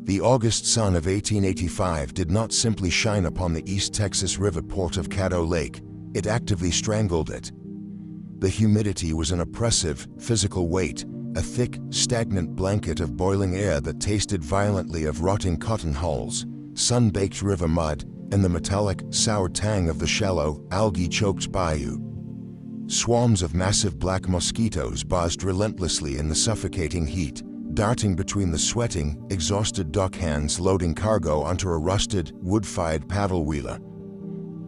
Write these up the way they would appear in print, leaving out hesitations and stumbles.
The August sun of 1885 did not simply shine upon the East Texas river port of Caddo Lake, it actively strangled it. The humidity was an oppressive, physical weight, a thick, stagnant blanket of boiling air that tasted violently of rotting cotton hulls, sun-baked river mud, and the metallic, sour tang of the shallow, algae-choked bayou. Swarms of massive black mosquitoes buzzed relentlessly in the suffocating heat, darting between the sweating, exhausted dockhands loading cargo onto a rusted, wood-fired paddle wheeler.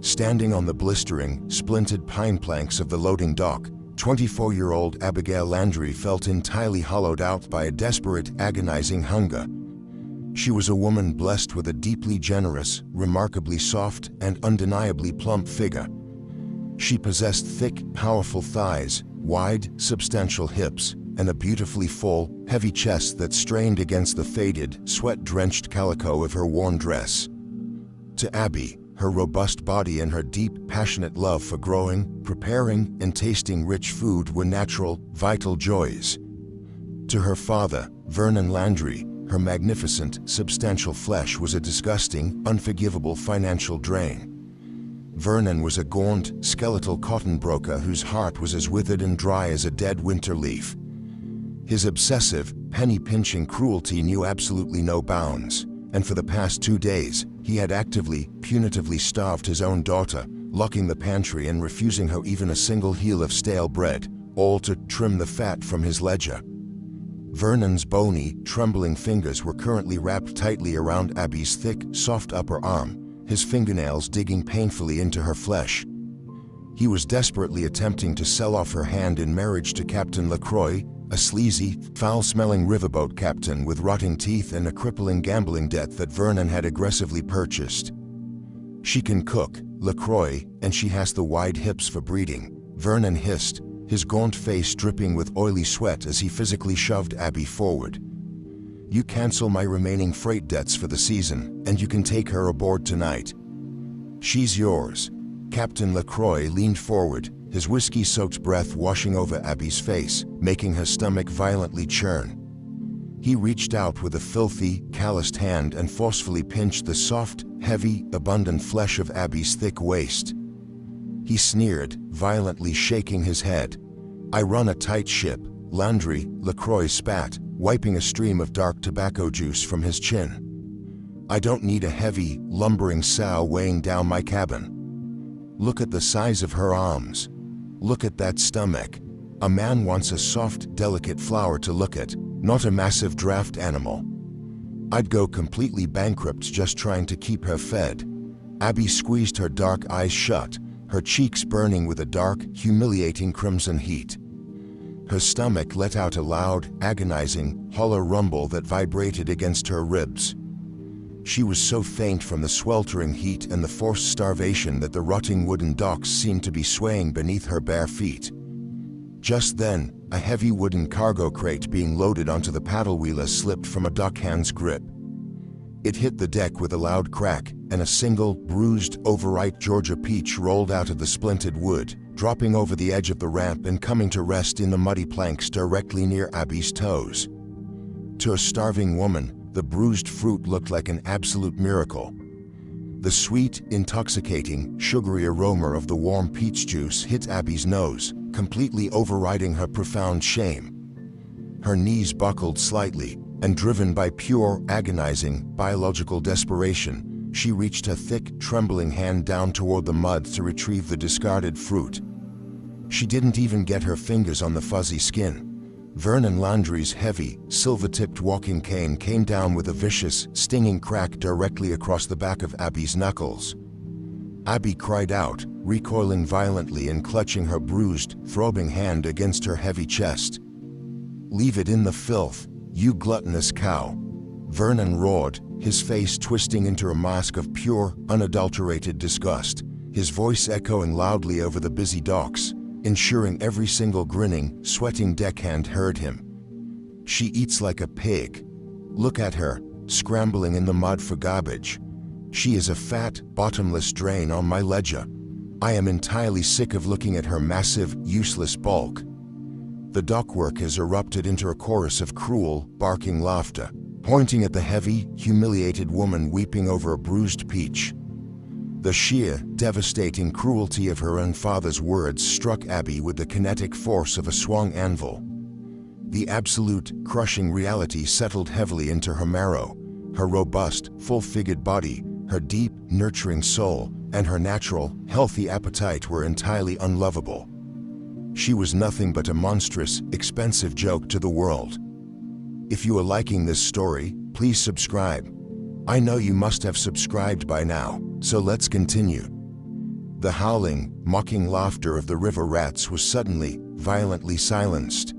Standing on the blistering, splintered pine planks of the loading dock, 24-year-old Abigail Landry felt entirely hollowed out by a desperate, agonizing hunger. She was a woman blessed with a deeply generous, remarkably soft, and undeniably plump figure. She possessed thick, powerful thighs, wide, substantial hips, and a beautifully full, heavy chest that strained against the faded, sweat-drenched calico of her worn dress. To Abby, her robust body and her deep, passionate love for growing, preparing, and tasting rich food were natural, vital joys. To her father, Vernon Landry, her magnificent, substantial flesh was a disgusting, unforgivable financial drain. Vernon was a gaunt, skeletal cotton broker whose heart was as withered and dry as a dead winter leaf. His obsessive, penny-pinching cruelty knew absolutely no bounds, and for the past 2 days, he had actively, punitively starved his own daughter, locking the pantry and refusing her even a single heel of stale bread, all to trim the fat from his ledger. Vernon's bony, trembling fingers were currently wrapped tightly around Abby's thick, soft upper arm, his fingernails digging painfully into her flesh. He was desperately attempting to sell off her hand in marriage to Captain LaCroix, a sleazy, foul-smelling riverboat captain with rotting teeth and a crippling gambling debt that Vernon had aggressively purchased. "She can cook, LaCroix, and she has the wide hips for breeding," Vernon hissed, his gaunt face dripping with oily sweat as he physically shoved Abby forward. "You cancel my remaining freight debts for the season, and you can take her aboard tonight. She's yours." Captain LaCroix leaned forward, his whiskey-soaked breath washing over Abby's face, making her stomach violently churn. He reached out with a filthy, calloused hand and forcefully pinched the soft, heavy, abundant flesh of Abby's thick waist. He sneered, violently shaking his head. "I run a tight ship," Landry, LaCroix spat, wiping a stream of dark tobacco juice from his chin. "I don't need a heavy, lumbering sow weighing down my cabin. Look at the size of her arms. Look at that stomach. A man wants a soft, delicate flower to look at, not a massive draft animal. I'd go completely bankrupt just trying to keep her fed." Abby squeezed her dark eyes shut, her cheeks burning with a dark, humiliating crimson heat. Her stomach let out a loud, agonizing, hollow rumble that vibrated against her ribs. She was so faint from the sweltering heat and the forced starvation that the rotting wooden docks seemed to be swaying beneath her bare feet. Just then, a heavy wooden cargo crate being loaded onto the paddle wheeler slipped from a dockhand's grip. It hit the deck with a loud crack, and a single, bruised, overripe Georgia peach rolled out of the splintered wood, dropping over the edge of the ramp and coming to rest in the muddy planks directly near Abby's toes. To a starving woman, the bruised fruit looked like an absolute miracle. The sweet, intoxicating, sugary aroma of the warm peach juice hit Abby's nose, completely overriding her profound shame. Her knees buckled slightly, and driven by pure, agonizing, biological desperation, she reached a thick, trembling hand down toward the mud to retrieve the discarded fruit. She didn't even get her fingers on the fuzzy skin. Vernon Landry's heavy, silver-tipped walking cane came down with a vicious, stinging crack directly across the back of Abby's knuckles. Abby cried out, recoiling violently and clutching her bruised, throbbing hand against her heavy chest. "Leave it in the filth, you gluttonous cow!" Vernon roared, his face twisting into a mask of pure, unadulterated disgust, his voice echoing loudly over the busy docks, ensuring every single grinning, sweating deckhand heard him. "She eats like a pig. Look at her, scrambling in the mud for garbage. She is a fat, bottomless drain on my ledger. I am entirely sick of looking at her massive, useless bulk." The dock workers erupted into a chorus of cruel, barking laughter. pointing at the heavy, humiliated woman weeping over a bruised peach. The sheer, devastating cruelty of her own father's words struck Abby with the kinetic force of a swung anvil. The absolute, crushing reality settled heavily into her marrow. Her robust, full-figured body, her deep, nurturing soul, and her natural, healthy appetite were entirely unlovable. She was nothing but a monstrous, expensive joke to the world. If you are liking this story, please subscribe. I know you must have subscribed by now, so let's continue. The howling, mocking laughter of the river rats was suddenly, violently silenced.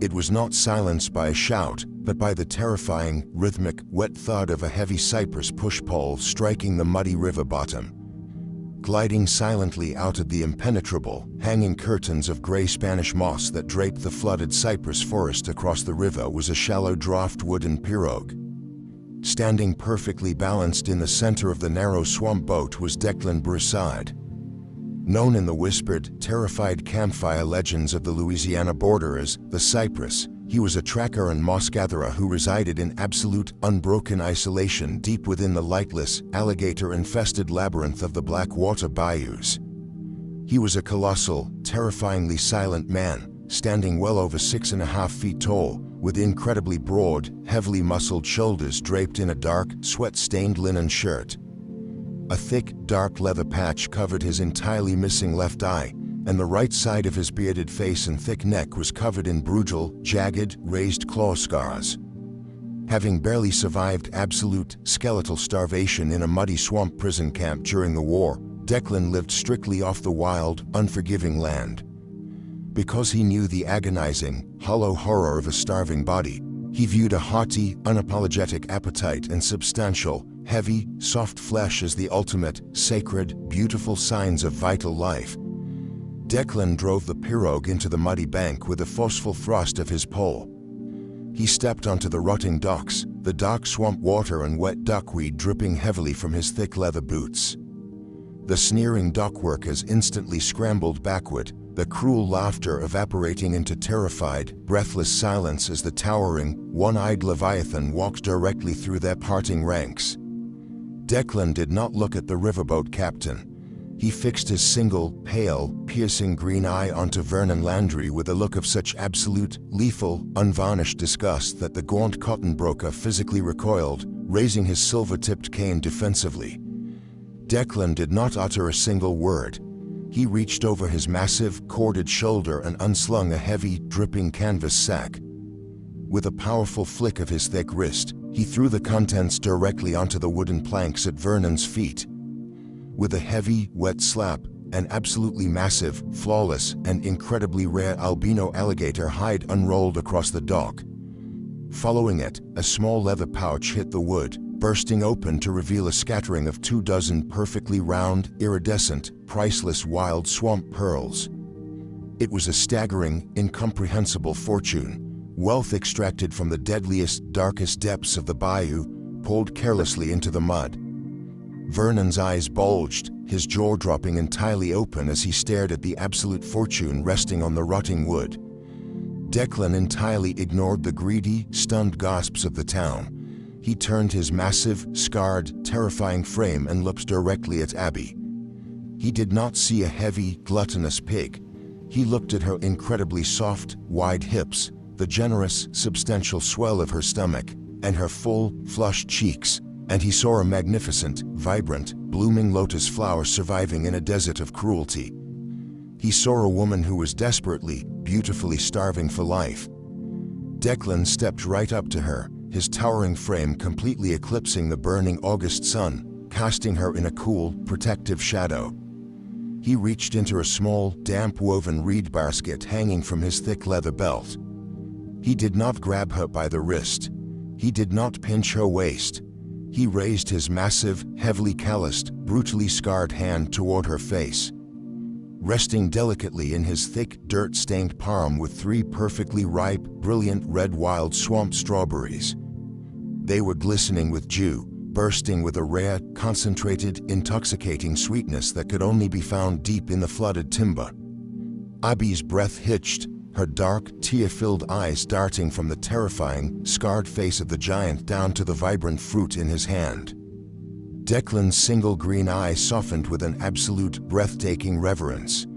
It was not silenced by a shout, but by the terrifying, rhythmic, wet thud of a heavy cypress push-pole striking the muddy river bottom. Gliding silently out of the impenetrable, hanging curtains of gray Spanish moss that draped the flooded cypress forest across the river was a shallow draft wooden pirogue. Standing perfectly balanced in the center of the narrow swamp boat was Declan Broussard. Known in the whispered, terrified campfire legends of the Louisiana border as the Cypress, he was a tracker and moss gatherer who resided in absolute, unbroken isolation deep within the lightless, alligator-infested labyrinth of the Blackwater bayous. He was a colossal, terrifyingly silent man, standing well over 6.5 feet tall, with incredibly broad, heavily muscled shoulders draped in a dark, sweat-stained linen shirt. A thick, dark leather patch covered his entirely missing left eye, and the right side of his bearded face and thick neck was covered in brutal, jagged, raised claw scars. Having barely survived absolute, skeletal starvation in a muddy swamp prison camp during the war, Declan lived strictly off the wild, unforgiving land. Because he knew the agonizing, hollow horror of a starving body, he viewed a hearty, unapologetic appetite and substantial, heavy, soft flesh as the ultimate, sacred, beautiful signs of vital life. Declan drove the pirogue into the muddy bank with a forceful thrust of his pole. He stepped onto the rotting docks, the dark swamp water and wet duckweed dripping heavily from his thick leather boots. The sneering dock workers instantly scrambled backward, the cruel laughter evaporating into terrified, breathless silence as the towering, one-eyed Leviathan walked directly through their parting ranks. Declan did not look at the riverboat captain. He fixed his single, pale, piercing green eye onto Vernon Landry with a look of such absolute, lethal, unvarnished disgust that the gaunt cotton broker physically recoiled, raising his silver-tipped cane defensively. Declan did not utter a single word. He reached over his massive, corded shoulder and unslung a heavy, dripping canvas sack. With a powerful flick of his thick wrist, he threw the contents directly onto the wooden planks at Vernon's feet. With a heavy, wet slap, an absolutely massive, flawless, and incredibly rare albino alligator hide unrolled across the dock. Following it, a small leather pouch hit the wood, bursting open to reveal a scattering of 24 perfectly round, iridescent, priceless wild swamp pearls. It was a staggering, incomprehensible fortune, wealth extracted from the deadliest, darkest depths of the bayou, pulled carelessly into the mud. Vernon's eyes bulged, his jaw dropping entirely open as he stared at the absolute fortune resting on the rotting wood. Declan entirely ignored the greedy, stunned gasps of the town. He turned his massive, scarred, terrifying frame and looked directly at Abby. He did not see a heavy, gluttonous pig. He looked at her incredibly soft, wide hips, the generous, substantial swell of her stomach, and her full, flushed cheeks, and he saw a magnificent, vibrant, blooming lotus flower surviving in a desert of cruelty. He saw a woman who was desperately, beautifully starving for life. Declan stepped right up to her, his towering frame completely eclipsing the burning August sun, casting her in a cool, protective shadow. He reached into a small, damp woven reed basket hanging from his thick leather belt. He did not grab her by the wrist. He did not pinch her waist. He raised his massive, heavily calloused, brutally scarred hand toward her face. Resting delicately in his thick, dirt-stained palm with 3 perfectly ripe, brilliant red wild swamp strawberries. They were glistening with dew, bursting with a rare, concentrated, intoxicating sweetness that could only be found deep in the flooded timber. Abby's breath hitched, her dark, tear-filled eyes darting from the terrifying, scarred face of the giant down to the vibrant fruit in his hand. Declan's single green eye softened with an absolute, breathtaking reverence.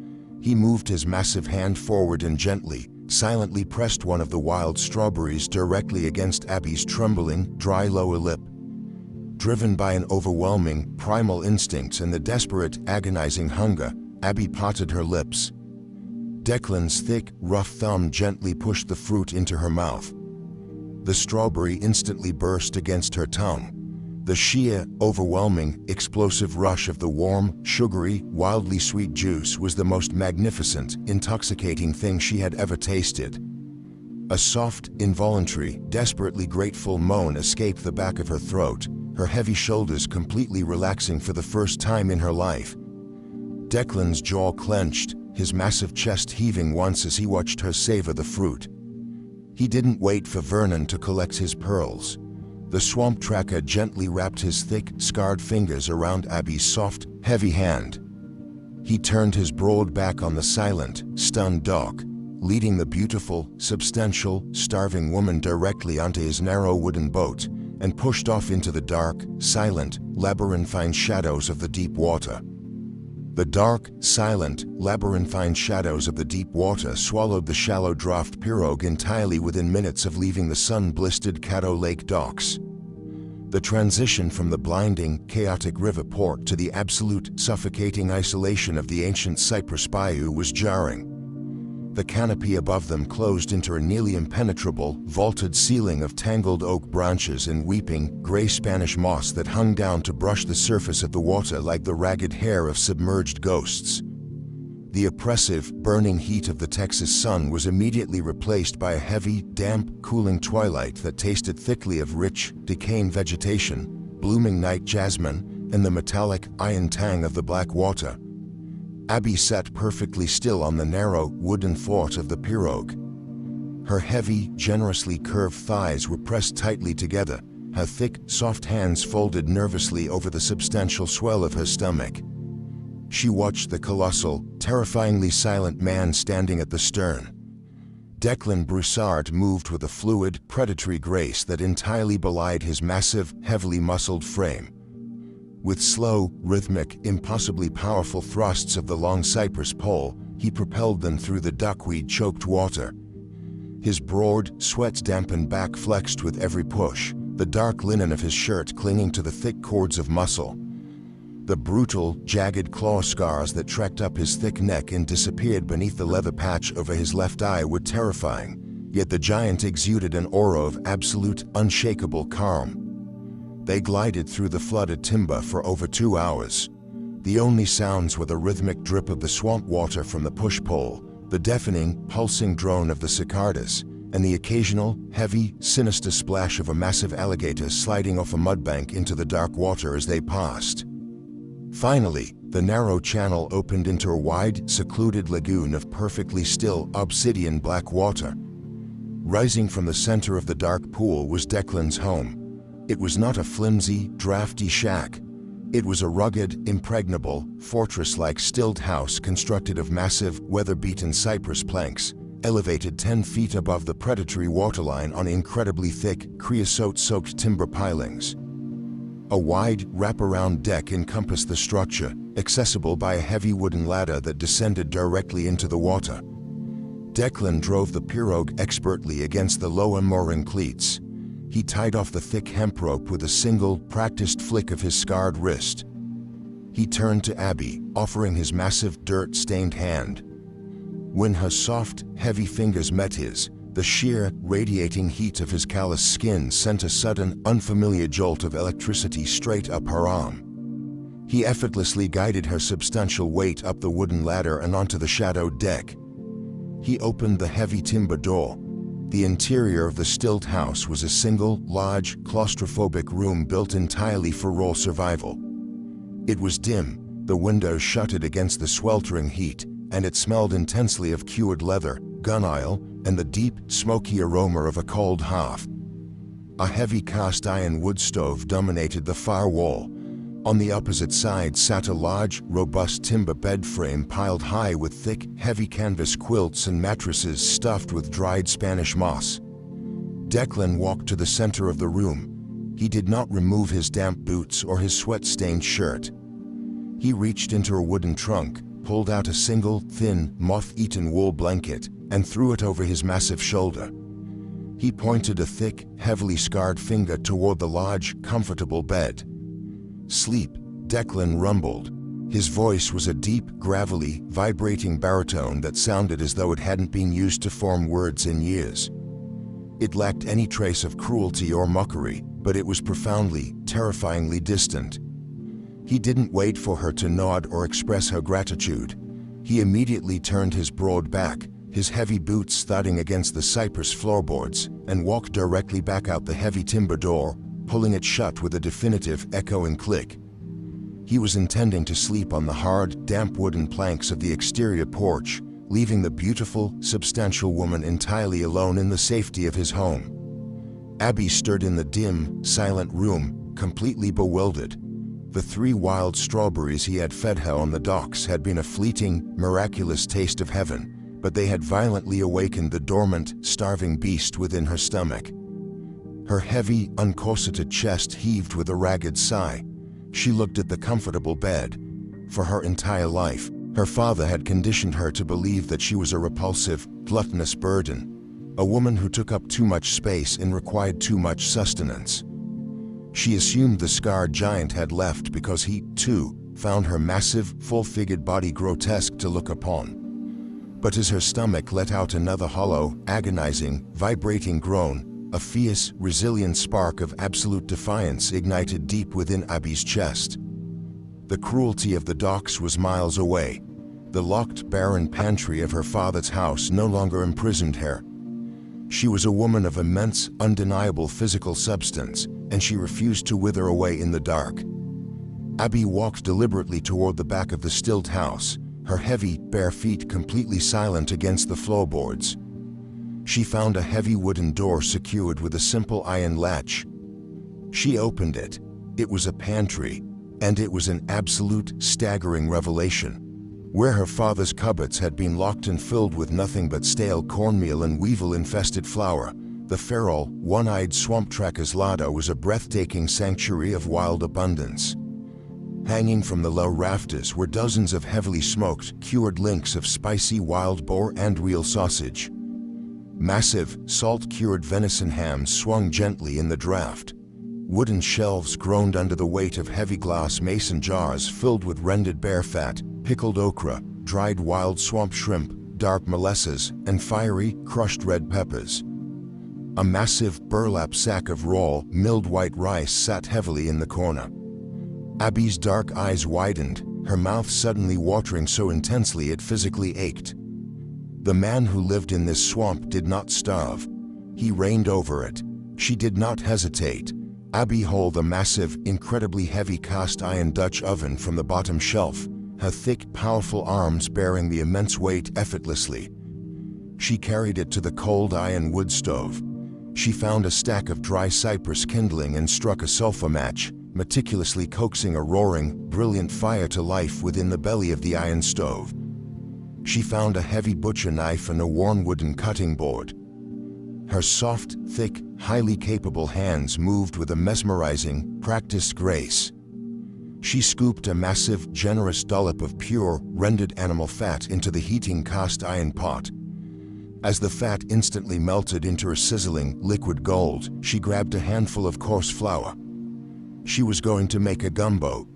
He moved his massive hand forward and gently, silently pressed one of the wild strawberries directly against Abby's trembling, dry lower lip. Driven by an overwhelming, primal instinct and the desperate, agonizing hunger, Abby parted her lips. Declan's thick, rough thumb gently pushed the fruit into her mouth. The strawberry instantly burst against her tongue. The sheer, overwhelming, explosive rush of the warm, sugary, wildly sweet juice was the most magnificent, intoxicating thing she had ever tasted. A soft, involuntary, desperately grateful moan escaped the back of her throat, her heavy shoulders completely relaxing for the first time in her life. Declan's jaw clenched, his massive chest heaving once as he watched her savor the fruit. He didn't wait for Vernon to collect his pearls. The swamp tracker gently wrapped his thick, scarred fingers around Abby's soft, heavy hand. He turned his broad back on the silent, stunned dog, leading the beautiful, substantial, starving woman directly onto his narrow wooden boat, and pushed off into the dark, silent, labyrinthine shadows of the deep water. The dark, silent, labyrinthine shadows of the deep water swallowed the shallow draft pirogue entirely within minutes of leaving the sun-blistered Caddo Lake docks. The transition from the blinding, chaotic river port to the absolute, suffocating isolation of the ancient Cypress bayou was jarring. The canopy above them closed into a nearly impenetrable, vaulted ceiling of tangled oak branches and weeping, gray Spanish moss that hung down to brush the surface of the water like the ragged hair of submerged ghosts. The oppressive, burning heat of the Texas sun was immediately replaced by a heavy, damp, cooling twilight that tasted thickly of rich, decaying vegetation, blooming night jasmine, and the metallic, iron tang of the black water. Abby sat perfectly still on the narrow, wooden thwart of the pirogue. Her heavy, generously curved thighs were pressed tightly together, her thick, soft hands folded nervously over the substantial swell of her stomach. She watched the colossal, terrifyingly silent man standing at the stern. Declan Broussard moved with a fluid, predatory grace that entirely belied his massive, heavily muscled frame. With slow, rhythmic, impossibly powerful thrusts of the long cypress pole, he propelled them through the duckweed-choked water. His broad, sweat-dampened back flexed with every push, the dark linen of his shirt clinging to the thick cords of muscle. The brutal, jagged claw scars that trekked up his thick neck and disappeared beneath the leather patch over his left eye were terrifying, yet the giant exuded an aura of absolute, unshakable calm. They glided through the flooded timber for over 2 hours. The only sounds were the rhythmic drip of the swamp water from the push-pole, the deafening, pulsing drone of the cicadas, and the occasional, heavy, sinister splash of a massive alligator sliding off a mudbank into the dark water as they passed. Finally, the narrow channel opened into a wide, secluded lagoon of perfectly still, obsidian black water. Rising from the center of the dark pool was Declan's home. It was not a flimsy, drafty shack. It was a rugged, impregnable, fortress-like stilt house constructed of massive, weather-beaten cypress planks, elevated 10 feet above the predatory waterline on incredibly thick, creosote-soaked timber pilings. A wide, wraparound deck encompassed the structure, accessible by a heavy wooden ladder that descended directly into the water. Declan drove the pirogue expertly against the lower mooring cleats. He tied off the thick hemp rope with a single, practiced flick of his scarred wrist. He turned to Abby, offering his massive, dirt-stained hand. When her soft, heavy fingers met his, the sheer, radiating heat of his calloused skin sent a sudden, unfamiliar jolt of electricity straight up her arm. He effortlessly guided her substantial weight up the wooden ladder and onto the shadowed deck. He opened the heavy timber door. The interior of the stilt house was a single, large, claustrophobic room built entirely for raw survival. It was dim, the windows shuttered against the sweltering heat, and it smelled intensely of cured leather, gun oil, and the deep, smoky aroma of a cold hearth. A heavy cast-iron wood stove dominated the far wall, On the opposite side sat a large, robust timber bed frame piled high with thick, heavy canvas quilts and mattresses stuffed with dried Spanish moss. Declan walked to the center of the room. He did not remove his damp boots or his sweat-stained shirt. He reached into a wooden trunk, pulled out a single, thin, moth-eaten wool blanket, and threw it over his massive shoulder. He pointed a thick, heavily scarred finger toward the large, comfortable bed. "Sleep," Declan rumbled. His voice was a deep, gravelly, vibrating baritone that sounded as though it hadn't been used to form words in years. It lacked any trace of cruelty or mockery, but it was profoundly, terrifyingly distant. He didn't wait for her to nod or express her gratitude. He immediately turned his broad back, his heavy boots thudding against the cypress floorboards, and walked directly back out the heavy timber door, pulling it shut with a definitive, echoing click. He was intending to sleep on the hard, damp wooden planks of the exterior porch, leaving the beautiful, substantial woman entirely alone in the safety of his home. Abby stood in the dim, silent room, completely bewildered. The 3 wild strawberries he had fed her on the docks had been a fleeting, miraculous taste of heaven, but they had violently awakened the dormant, starving beast within her stomach. Her heavy, uncorseted chest heaved with a ragged sigh. She looked at the comfortable bed. For her entire life, her father had conditioned her to believe that she was a repulsive, gluttonous burden, a woman who took up too much space and required too much sustenance. She assumed the scarred giant had left because he, too, found her massive, full-figured body grotesque to look upon. But as her stomach let out another hollow, agonizing, vibrating groan, a fierce, resilient spark of absolute defiance ignited deep within Abby's chest. The cruelty of the docks was miles away. The locked, barren pantry of her father's house no longer imprisoned her. She was a woman of immense, undeniable physical substance, and she refused to wither away in the dark. Abby walked deliberately toward the back of the stilt house, her heavy, bare feet completely silent against the floorboards. She found a heavy wooden door secured with a simple iron latch. She opened it. It was a pantry, and it was an absolute, staggering revelation. Where her father's cupboards had been locked and filled with nothing but stale cornmeal and weevil-infested flour, the feral, one-eyed swamp tracker's larder was a breathtaking sanctuary of wild abundance. Hanging from the low rafters were dozens of heavily smoked, cured links of spicy wild boar and real sausage. Massive, salt-cured venison hams swung gently in the draft. Wooden shelves groaned under the weight of heavy glass mason jars filled with rendered bear fat, pickled okra, dried wild swamp shrimp, dark molasses, and fiery, crushed red peppers. A massive burlap sack of raw, milled white rice sat heavily in the corner. Abby's dark eyes widened, her mouth suddenly watering so intensely it physically ached. The man who lived in this swamp did not starve. He reigned over it. She did not hesitate. Abby hauled a massive, incredibly heavy cast-iron Dutch oven from the bottom shelf, her thick, powerful arms bearing the immense weight effortlessly. She carried it to the cold iron wood stove. She found a stack of dry cypress kindling and struck a sulfur match, meticulously coaxing a roaring, brilliant fire to life within the belly of the iron stove. She found a heavy butcher knife and a worn wooden cutting board. Her soft, thick, highly capable hands moved with a mesmerizing, practiced grace. She scooped a massive, generous dollop of pure, rendered animal fat into the heating cast iron pot. As the fat instantly melted into a sizzling, liquid gold, she grabbed a handful of coarse flour. She was going to make a gumbo.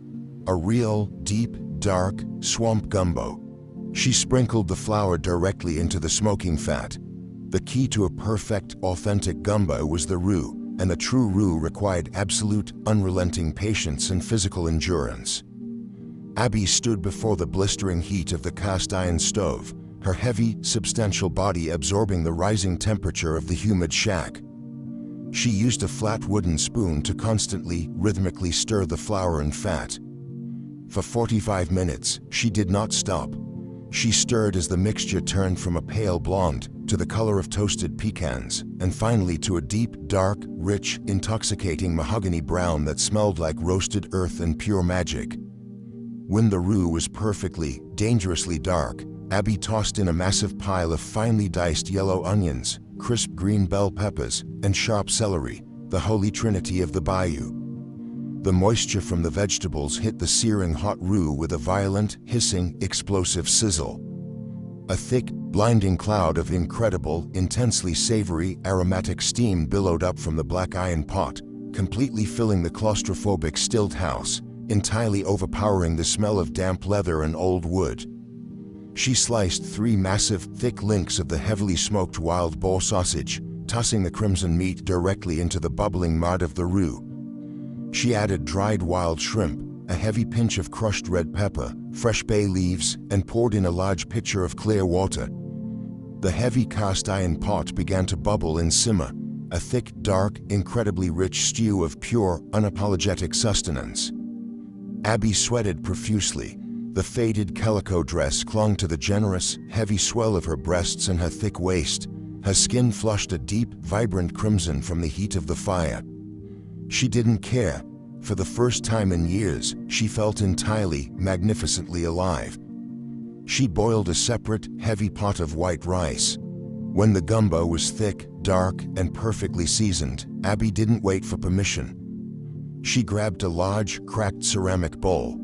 A real, deep, dark, swamp gumbo. She sprinkled the flour directly into the smoking fat. The key to a perfect, authentic gumbo was the roux, and the true roux required absolute, unrelenting patience and physical endurance. Abby stood before the blistering heat of the cast-iron stove, her heavy, substantial body absorbing the rising temperature of the humid shack. She used a flat wooden spoon to constantly, rhythmically stir the flour and fat. For 45 minutes, she did not stop. She stirred as the mixture turned from a pale blonde, to the color of toasted pecans, and finally to a deep, dark, rich, intoxicating mahogany brown that smelled like roasted earth and pure magic. When the roux was perfectly, dangerously dark, Abby tossed in a massive pile of finely diced yellow onions, crisp green bell peppers, and sharp celery, the holy trinity of the bayou. The moisture from the vegetables hit the searing hot roux with a violent, hissing, explosive sizzle. A thick, blinding cloud of incredible, intensely savory, aromatic steam billowed up from the black iron pot, completely filling the claustrophobic stilt house, entirely overpowering the smell of damp leather and old wood. She sliced 3 massive, thick links of the heavily smoked wild boar sausage, tossing the crimson meat directly into the bubbling mud of the roux. She added dried wild shrimp, a heavy pinch of crushed red pepper, fresh bay leaves, and poured in a large pitcher of clear water. The heavy cast iron pot began to bubble and simmer, a thick, dark, incredibly rich stew of pure, unapologetic sustenance. Abby sweated profusely. The faded calico dress clung to the generous, heavy swell of her breasts and her thick waist. Her skin flushed a deep, vibrant crimson from the heat of the fire. She didn't care. For the first time in years, she felt entirely, magnificently alive. She boiled a separate, heavy pot of white rice. When the gumbo was thick, dark, and perfectly seasoned, Abby didn't wait for permission. She grabbed a large, cracked ceramic bowl.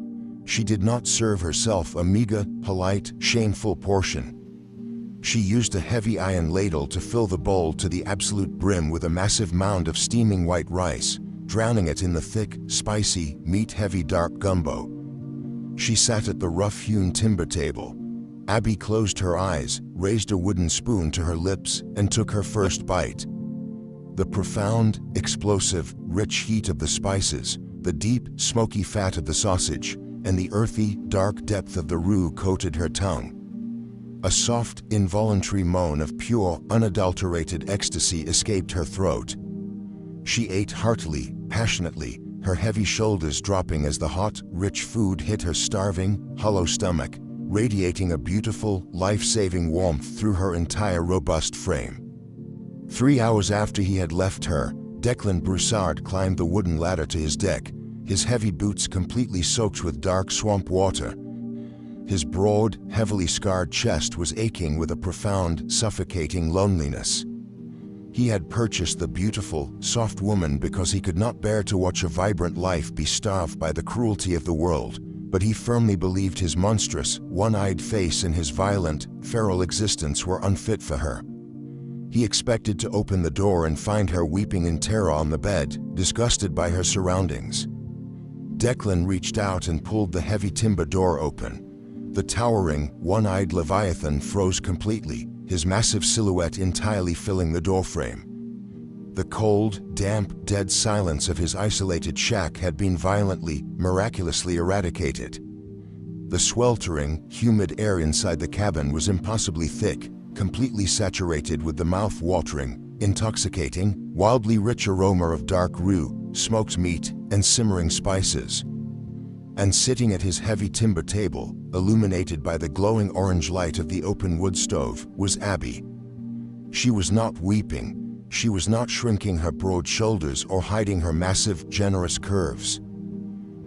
She did not serve herself a meager, polite, shameful portion. She used a heavy iron ladle to fill the bowl to the absolute brim with a massive mound of steaming white rice, drowning it in the thick, spicy, meat-heavy dark gumbo. She sat at the rough-hewn timber table. Abby closed her eyes, raised a wooden spoon to her lips, and took her first bite. The profound, explosive, rich heat of the spices, the deep, smoky fat of the sausage, and the earthy, dark depth of the roux coated her tongue. A soft, involuntary moan of pure, unadulterated ecstasy escaped her throat. She ate heartily, passionately, her heavy shoulders dropping as the hot, rich food hit her starving, hollow stomach, radiating a beautiful, life-saving warmth through her entire robust frame. 3 hours after he had left her, Declan Broussard climbed the wooden ladder to his deck, his heavy boots completely soaked with dark swamp water. His broad, heavily scarred chest was aching with a profound, suffocating loneliness. He had purchased the beautiful, soft woman because he could not bear to watch a vibrant life be starved by the cruelty of the world, but he firmly believed his monstrous, one-eyed face and his violent, feral existence were unfit for her. He expected to open the door and find her weeping in terror on the bed, disgusted by her surroundings. Declan reached out and pulled the heavy timber door open. The towering, one-eyed Leviathan froze completely, his massive silhouette entirely filling the doorframe. The cold, damp, dead silence of his isolated shack had been violently, miraculously eradicated. The sweltering, humid air inside the cabin was impossibly thick, completely saturated with the mouth-watering, intoxicating, wildly rich aroma of dark roux, smoked meat, and simmering spices. And sitting at his heavy timber table, illuminated by the glowing orange light of the open wood stove, was Abby. She was not weeping. She was not shrinking her broad shoulders or hiding her massive, generous curves.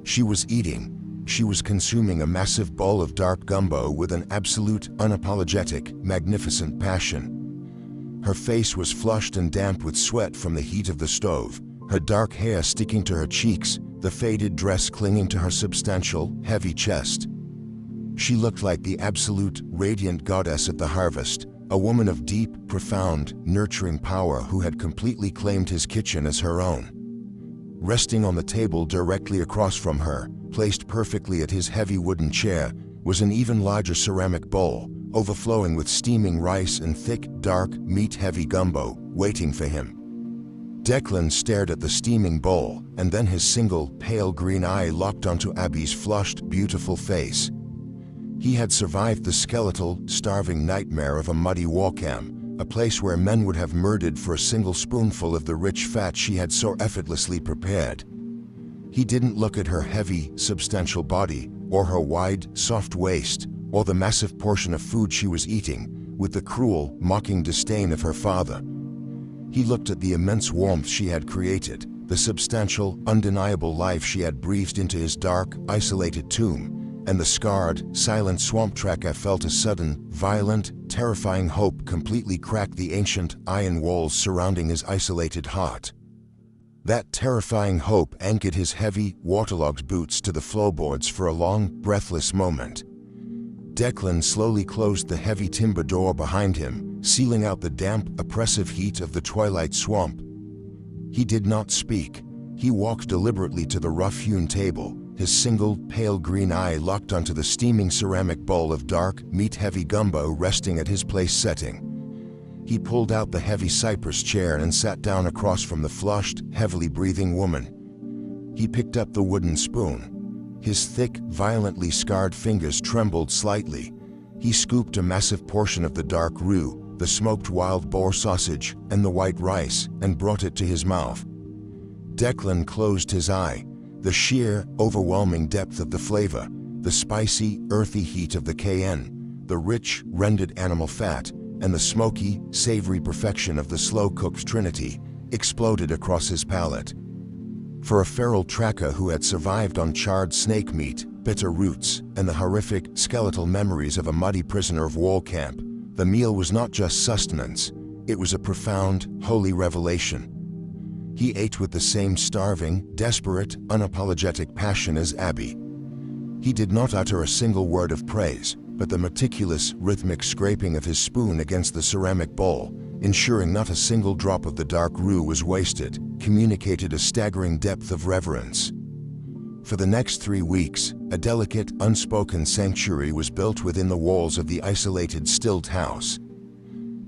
She was eating. She was consuming a massive bowl of dark gumbo with an absolute, unapologetic, magnificent passion. Her face was flushed and damp with sweat from the heat of the stove, her dark hair sticking to her cheeks, the faded dress clinging to her substantial, heavy chest. She looked like the absolute, radiant goddess at the harvest, a woman of deep, profound, nurturing power who had completely claimed his kitchen as her own. Resting on the table directly across from her, placed perfectly at his heavy wooden chair, was an even larger ceramic bowl, overflowing with steaming rice and thick, dark, meat-heavy gumbo, waiting for him. Declan stared at the steaming bowl, and then his single, pale green eye locked onto Abby's flushed, beautiful face. He had survived the skeletal, starving nightmare of a muddy war camp, a place where men would have murdered for a single spoonful of the rich fat she had so effortlessly prepared. He didn't look at her heavy, substantial body, or her wide, soft waist, or the massive portion of food she was eating. with the cruel, mocking disdain of her father. He looked at the immense warmth she had created, the substantial, undeniable life she had breathed into his dark, isolated tomb, and the scarred, silent swamp tracker felt a sudden, violent, terrifying hope completely crack the ancient, iron walls surrounding his isolated heart. That terrifying hope anchored his heavy, waterlogged boots to the floorboards for a long, breathless moment. Declan slowly closed the heavy timber door behind him, sealing out the damp, oppressive heat of the twilight swamp. He did not speak. He walked deliberately to the rough-hewn table, his single, pale green eye locked onto the steaming ceramic bowl of dark, meat-heavy gumbo resting at his place setting. He pulled out the heavy cypress chair and sat down across from the flushed, heavily breathing woman. He picked up the wooden spoon. His thick, violently scarred fingers trembled slightly. He scooped a massive portion of the dark roux, the smoked wild boar sausage, and the white rice, and brought it to his mouth. Declan closed his eye. The sheer, overwhelming depth of the flavor, the spicy, earthy heat of the cayenne, the rich, rendered animal fat, and the smoky, savory perfection of the slow-cooked trinity, exploded across his palate. For a feral tracker who had survived on charred snake meat, bitter roots, and the horrific, skeletal memories of a muddy prisoner of war camp, the meal was not just sustenance, it was a profound, holy revelation. He ate with the same starving, desperate, unapologetic passion as Abby. He did not utter a single word of praise, but the meticulous, rhythmic scraping of his spoon against the ceramic bowl, ensuring not a single drop of the dark roux was wasted, communicated a staggering depth of reverence. For the next 3 weeks, a delicate, unspoken sanctuary was built within the walls of the isolated, stilt house.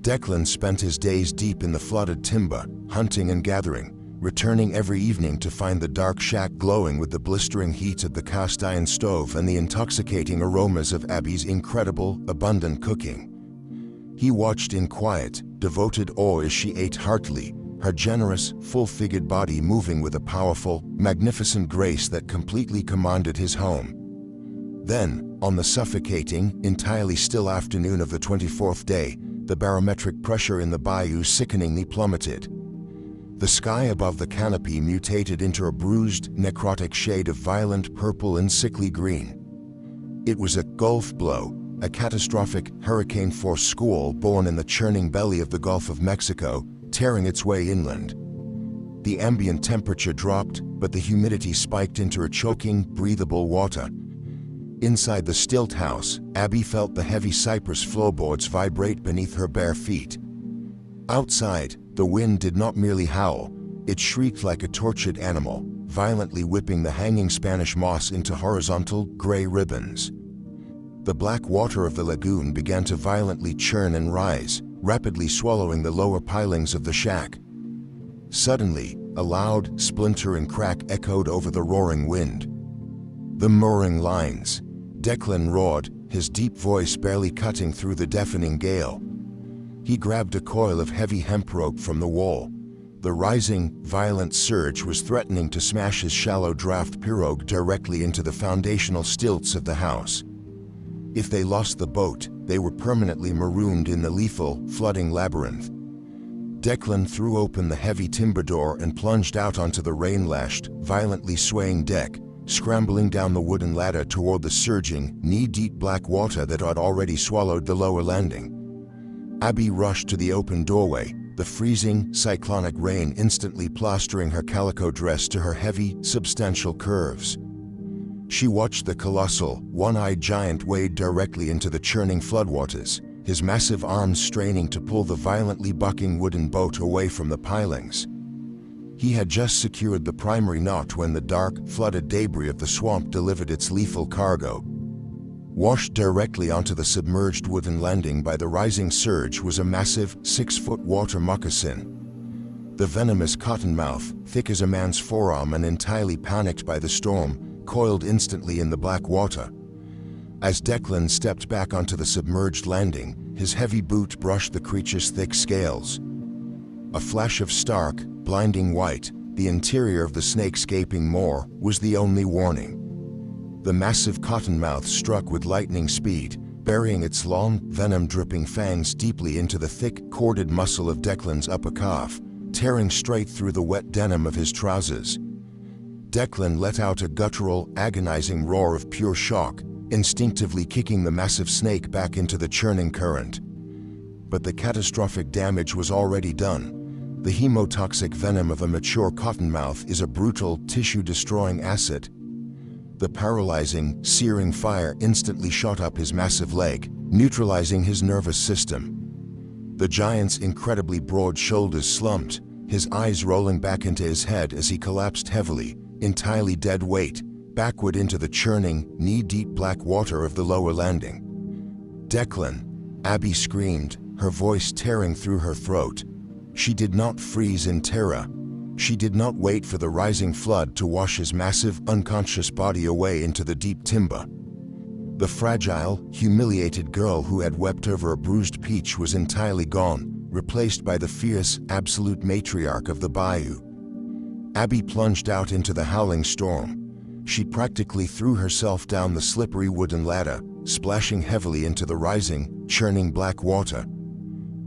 Declan spent his days deep in the flooded timber, hunting and gathering, returning every evening to find the dark shack glowing with the blistering heat of the cast iron stove and the intoxicating aromas of Abby's incredible, abundant cooking. He watched in quiet, devoted awe as she ate heartily, her generous, full-figured body moving with a powerful, magnificent grace that completely commanded his home. Then, on the suffocating, entirely still afternoon of the 24th day, the barometric pressure in the bayou sickeningly plummeted. The sky above the canopy mutated into a bruised, necrotic shade of violent purple and sickly green. It was a Gulf blow, a catastrophic, hurricane-force squall born in the churning belly of the Gulf of Mexico, tearing its way inland. The ambient temperature dropped, but the humidity spiked into a choking, breathable water. Inside the stilt house, Abby felt the heavy cypress floorboards vibrate beneath her bare feet. Outside, the wind did not merely howl, it shrieked like a tortured animal, violently whipping the hanging Spanish moss into horizontal, gray ribbons. The black water of the lagoon began to violently churn and rise, rapidly swallowing the lower pilings of the shack. Suddenly, a loud splinter and crack echoed over the roaring wind. The mooring lines. Declan roared, his deep voice barely cutting through the deafening gale. He grabbed a coil of heavy hemp rope from the wall. The rising, violent surge was threatening to smash his shallow draft pirogue directly into the foundational stilts of the house. If they lost the boat, they were permanently marooned in the lethal, flooding labyrinth. Declan threw open the heavy timber door and plunged out onto the rain-lashed, violently swaying deck, scrambling down the wooden ladder toward the surging, knee-deep black water that had already swallowed the lower landing. Abby rushed to the open doorway, the freezing, cyclonic rain instantly plastering her calico dress to her heavy, substantial curves. She watched the colossal, one-eyed giant wade directly into the churning floodwaters, his massive arms straining to pull the violently bucking wooden boat away from the pilings. He had just secured the primary knot when the dark, flooded debris of the swamp delivered its lethal cargo. Washed directly onto the submerged wooden landing by the rising surge was a massive, 6-foot water moccasin. The venomous cottonmouth, thick as a man's forearm and entirely panicked by the storm, coiled instantly in the black water. As Declan stepped back onto the submerged landing, his heavy boot brushed the creature's thick scales. A flash of stark, blinding white, the interior of the snake's gaping maw, was the only warning. The massive cottonmouth struck with lightning speed, burying its long, venom-dripping fangs deeply into the thick, corded muscle of Declan's upper calf, tearing straight through the wet denim of his trousers. Declan let out a guttural, agonizing roar of pure shock, instinctively kicking the massive snake back into the churning current. But the catastrophic damage was already done. The hemotoxic venom of a mature cottonmouth is a brutal, tissue-destroying acid. The paralyzing, searing fire instantly shot up his massive leg, neutralizing his nervous system. The giant's incredibly broad shoulders slumped, his eyes rolling back into his head as he collapsed heavily, entirely dead weight, backward into the churning, knee-deep black water of the lower landing. "Declan!" Abby screamed, her voice tearing through her throat. She did not freeze in terror. She did not wait for the rising flood to wash his massive, unconscious body away into the deep timber. The fragile, humiliated girl who had wept over a bruised peach was entirely gone, replaced by the fierce, absolute matriarch of the bayou. Abby plunged out into the howling storm. She practically threw herself down the slippery wooden ladder, splashing heavily into the rising, churning black water.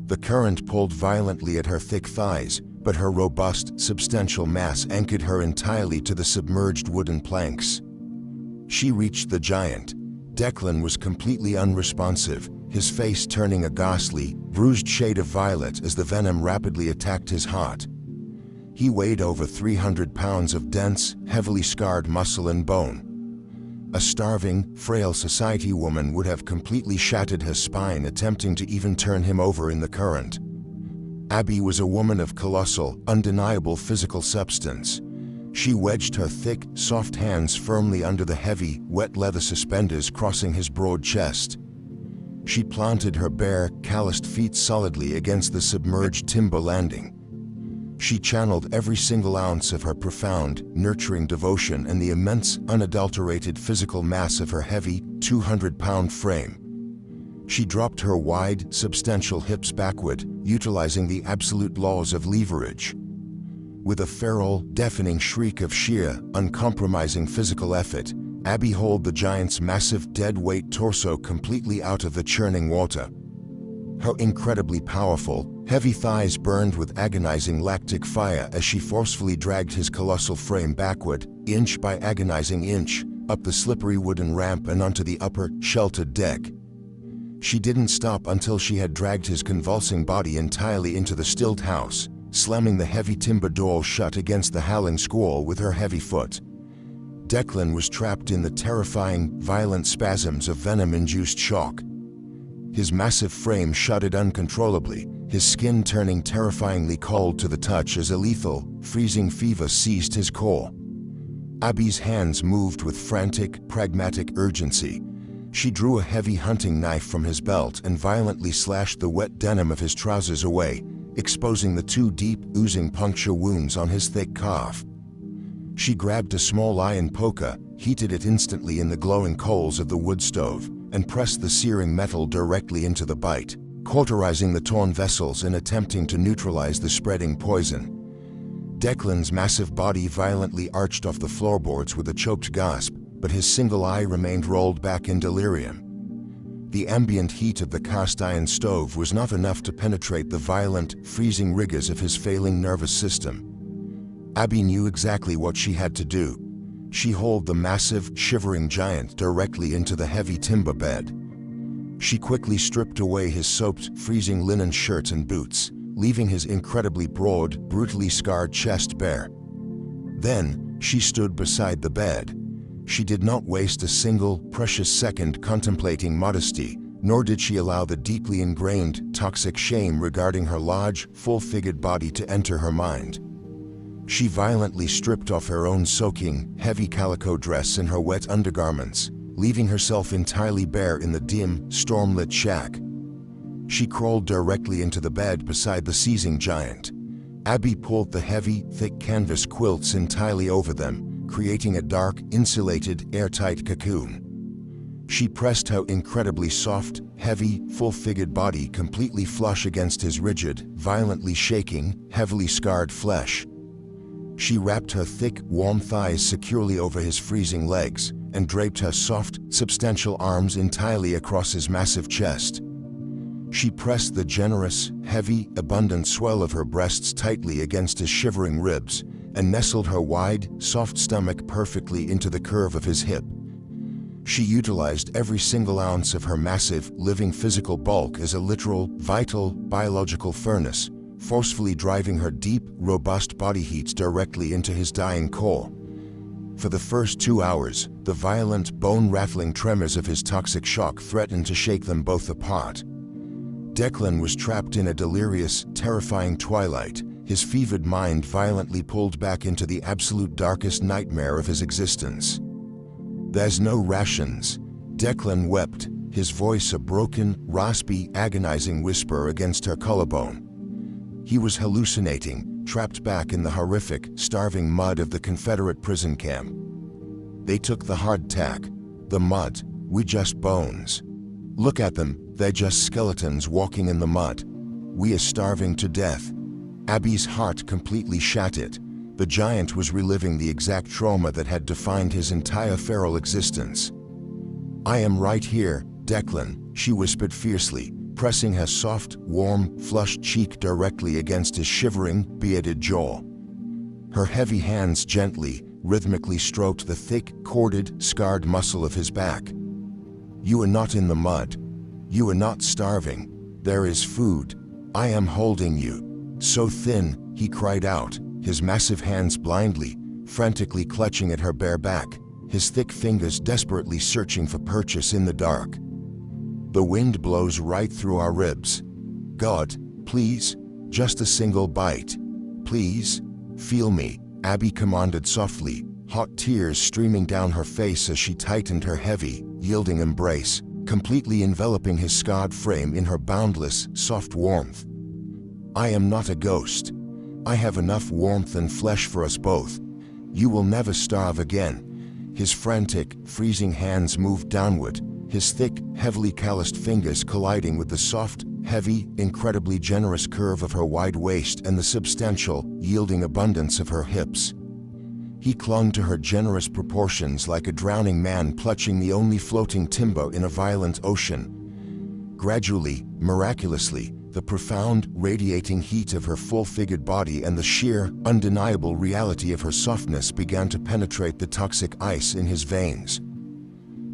The current pulled violently at her thick thighs, but her robust, substantial mass anchored her entirely to the submerged wooden planks. She reached the giant. Declan was completely unresponsive, his face turning a ghastly, bruised shade of violet as the venom rapidly attacked his heart. He weighed over 300 pounds of dense, heavily scarred muscle and bone. A starving, frail society woman would have completely shattered her spine attempting to even turn him over in the current. Abby was a woman of colossal, undeniable physical substance. She wedged her thick, soft hands firmly under the heavy, wet leather suspenders crossing his broad chest. She planted her bare, calloused feet solidly against the submerged timber landing. She channeled every single ounce of her profound, nurturing devotion and the immense, unadulterated physical mass of her heavy, 200-pound frame. She dropped her wide, substantial hips backward, utilizing the absolute laws of leverage. With a feral, deafening shriek of sheer, uncompromising physical effort, Abby hauled the giant's massive, dead-weight torso completely out of the churning water. Her incredibly powerful, heavy thighs burned with agonizing lactic fire as she forcefully dragged his colossal frame backward, inch by agonizing inch, up the slippery wooden ramp and onto the upper, sheltered deck. She didn't stop until she had dragged his convulsing body entirely into the stilt house, slamming the heavy timber door shut against the howling squall with her heavy foot. Declan was trapped in the terrifying, violent spasms of venom-induced shock. His massive frame shuddered uncontrollably, his skin turning terrifyingly cold to the touch as a lethal, freezing fever seized his core. Abby's hands moved with frantic, pragmatic urgency. She drew a heavy hunting knife from his belt and violently slashed the wet denim of his trousers away, exposing the two deep, oozing puncture wounds on his thick calf. She grabbed a small iron poker, heated it instantly in the glowing coals of the wood stove, and pressed the searing metal directly into the bite, cauterizing the torn vessels and attempting to neutralize the spreading poison. Declan's massive body violently arched off the floorboards with a choked gasp, but his single eye remained rolled back in delirium. The ambient heat of the cast-iron stove was not enough to penetrate the violent, freezing rigors of his failing nervous system. Abby knew exactly what she had to do. She hauled the massive, shivering giant directly into the heavy timber bed. She quickly stripped away his soaked, freezing linen shirt and boots, leaving his incredibly broad, brutally scarred chest bare. Then, she stood beside the bed. She did not waste a single, precious second contemplating modesty, nor did she allow the deeply ingrained, toxic shame regarding her large, full-figured body to enter her mind. She violently stripped off her own soaking, heavy calico dress and her wet undergarments, leaving herself entirely bare in the dim, storm-lit shack. She crawled directly into the bed beside the seizing giant. Abby pulled the heavy, thick canvas quilts entirely over them, creating a dark, insulated, airtight cocoon. She pressed her incredibly soft, heavy, full-figured body completely flush against his rigid, violently shaking, heavily scarred flesh. She wrapped her thick, warm thighs securely over his freezing legs, and draped her soft, substantial arms entirely across his massive chest. She pressed the generous, heavy, abundant swell of her breasts tightly against his shivering ribs and nestled her wide, soft stomach perfectly into the curve of his hip. She utilized every single ounce of her massive, living physical bulk as a literal, vital, biological furnace, forcefully driving her deep, robust body heat directly into his dying core. For the first 2 hours, the violent, bone-rattling tremors of his toxic shock threatened to shake them both apart. Declan was trapped in a delirious, terrifying twilight, his fevered mind violently pulled back into the absolute darkest nightmare of his existence. "There's no rations," Declan wept, his voice a broken, raspy, agonizing whisper against her collarbone. He was hallucinating, trapped back in the horrific, starving mud of the Confederate prison camp. "They took the hardtack. The mud. We just bones. Look at them, they're just skeletons walking in the mud. We are starving to death." Abby's heart completely shattered. The giant was reliving the exact trauma that had defined his entire feral existence. "I am right here, Declan," she whispered fiercely, pressing her soft, warm, flushed cheek directly against his shivering, bearded jaw. Her heavy hands gently, rhythmically stroked the thick, corded, scarred muscle of his back. "You are not in the mud. You are not starving. There is food. I am holding you. So thin," he cried out, his massive hands blindly, frantically clutching at her bare back, his thick fingers desperately searching for purchase in the dark. "The wind blows right through our ribs. God, please, just a single bite. Please, feel me," Abby commanded softly, hot tears streaming down her face as she tightened her heavy, yielding embrace, completely enveloping his scarred frame in her boundless, soft warmth. "I am not a ghost. I have enough warmth and flesh for us both. You will never starve again." His frantic, freezing hands moved downward, his thick, heavily calloused fingers colliding with the soft, heavy, incredibly generous curve of her wide waist and the substantial, yielding abundance of her hips. He clung to her generous proportions like a drowning man clutching the only floating timber in a violent ocean. Gradually, miraculously, the profound, radiating heat of her full-figured body and the sheer, undeniable reality of her softness began to penetrate the toxic ice in his veins.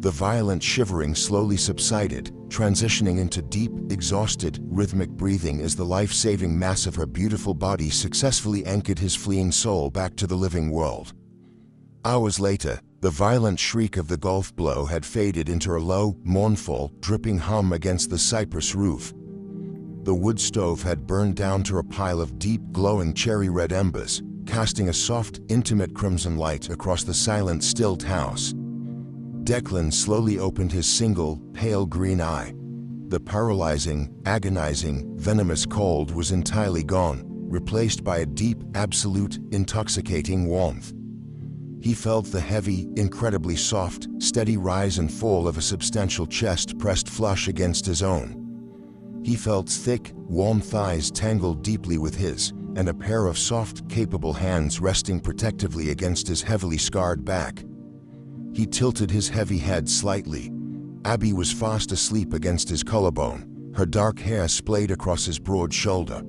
The violent shivering slowly subsided, transitioning into deep, exhausted, rhythmic breathing as the life-saving mass of her beautiful body successfully anchored his fleeing soul back to the living world. Hours later, the violent shriek of the golf blow had faded into a low, mournful, dripping hum against the cypress roof. The wood stove had burned down to a pile of deep, glowing cherry-red embers, casting a soft, intimate crimson light across the silent, stilled house. Declan slowly opened his single, pale green eye. The paralyzing, agonizing, venomous cold was entirely gone, replaced by a deep, absolute, intoxicating warmth. He felt the heavy, incredibly soft, steady rise and fall of a substantial chest pressed flush against his own. He felt thick, warm thighs tangled deeply with his, and a pair of soft, capable hands resting protectively against his heavily scarred back. He tilted his heavy head slightly. Abby was fast asleep against his collarbone, her dark hair splayed across his broad shoulder.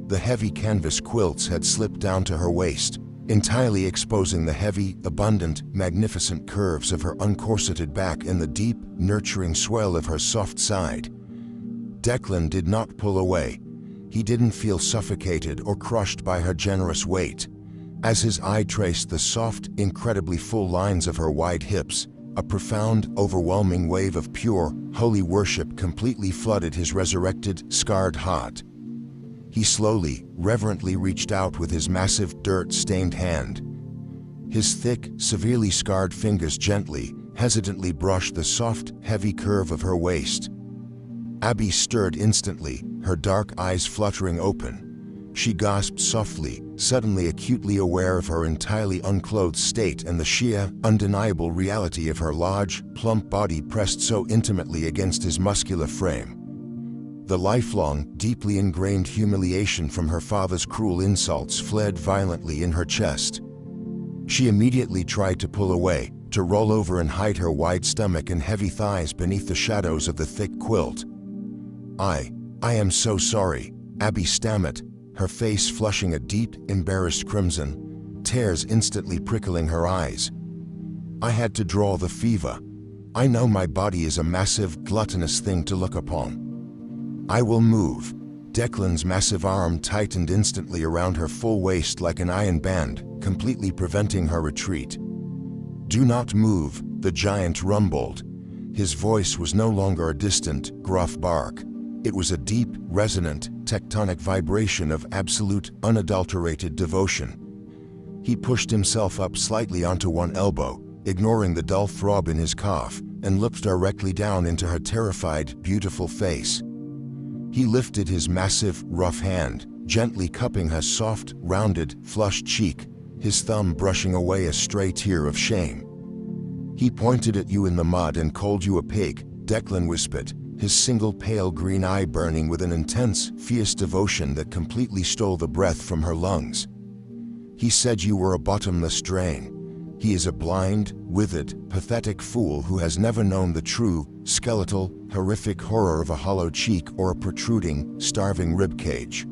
The heavy canvas quilts had slipped down to her waist, entirely exposing the heavy, abundant, magnificent curves of her uncorseted back and the deep, nurturing swell of her soft side. Declan did not pull away. He didn't feel suffocated or crushed by her generous weight. As his eye traced the soft, incredibly full lines of her wide hips, a profound, overwhelming wave of pure, holy worship completely flooded his resurrected, scarred heart. He slowly, reverently reached out with his massive, dirt-stained hand. His thick, severely scarred fingers gently, hesitantly brushed the soft, heavy curve of her waist. Abby stirred instantly, her dark eyes fluttering open. She gasped softly, suddenly acutely aware of her entirely unclothed state and the sheer, undeniable reality of her large, plump body pressed so intimately against his muscular frame. The lifelong, deeply ingrained humiliation from her father's cruel insults fled violently in her chest. She immediately tried to pull away, to roll over and hide her wide stomach and heavy thighs beneath the shadows of the thick quilt. I am so sorry," Abby stammered, her face flushing a deep, embarrassed crimson, tears instantly prickling her eyes. "I had to draw the fever. I know my body is a massive, gluttonous thing to look upon." "I will move." Declan's massive arm tightened instantly around her full waist like an iron band, completely preventing her retreat. "Do not move," the giant rumbled. His voice was no longer a distant, gruff bark. It was a deep, resonant, tectonic vibration of absolute, unadulterated devotion. He pushed himself up slightly onto one elbow, ignoring the dull throb in his calf, and looked directly down into her terrified, beautiful face. He lifted his massive, rough hand, gently cupping her soft, rounded, flushed cheek, his thumb brushing away a stray tear of shame. "He pointed at you in the mud and called you a pig," Declan whispered, his single pale green eye burning with an intense, fierce devotion that completely stole the breath from her lungs. "He said you were a bottomless drain. He is a blind, withered, pathetic fool who has never known the true, skeletal, horrific horror of a hollow cheek or a protruding, starving ribcage."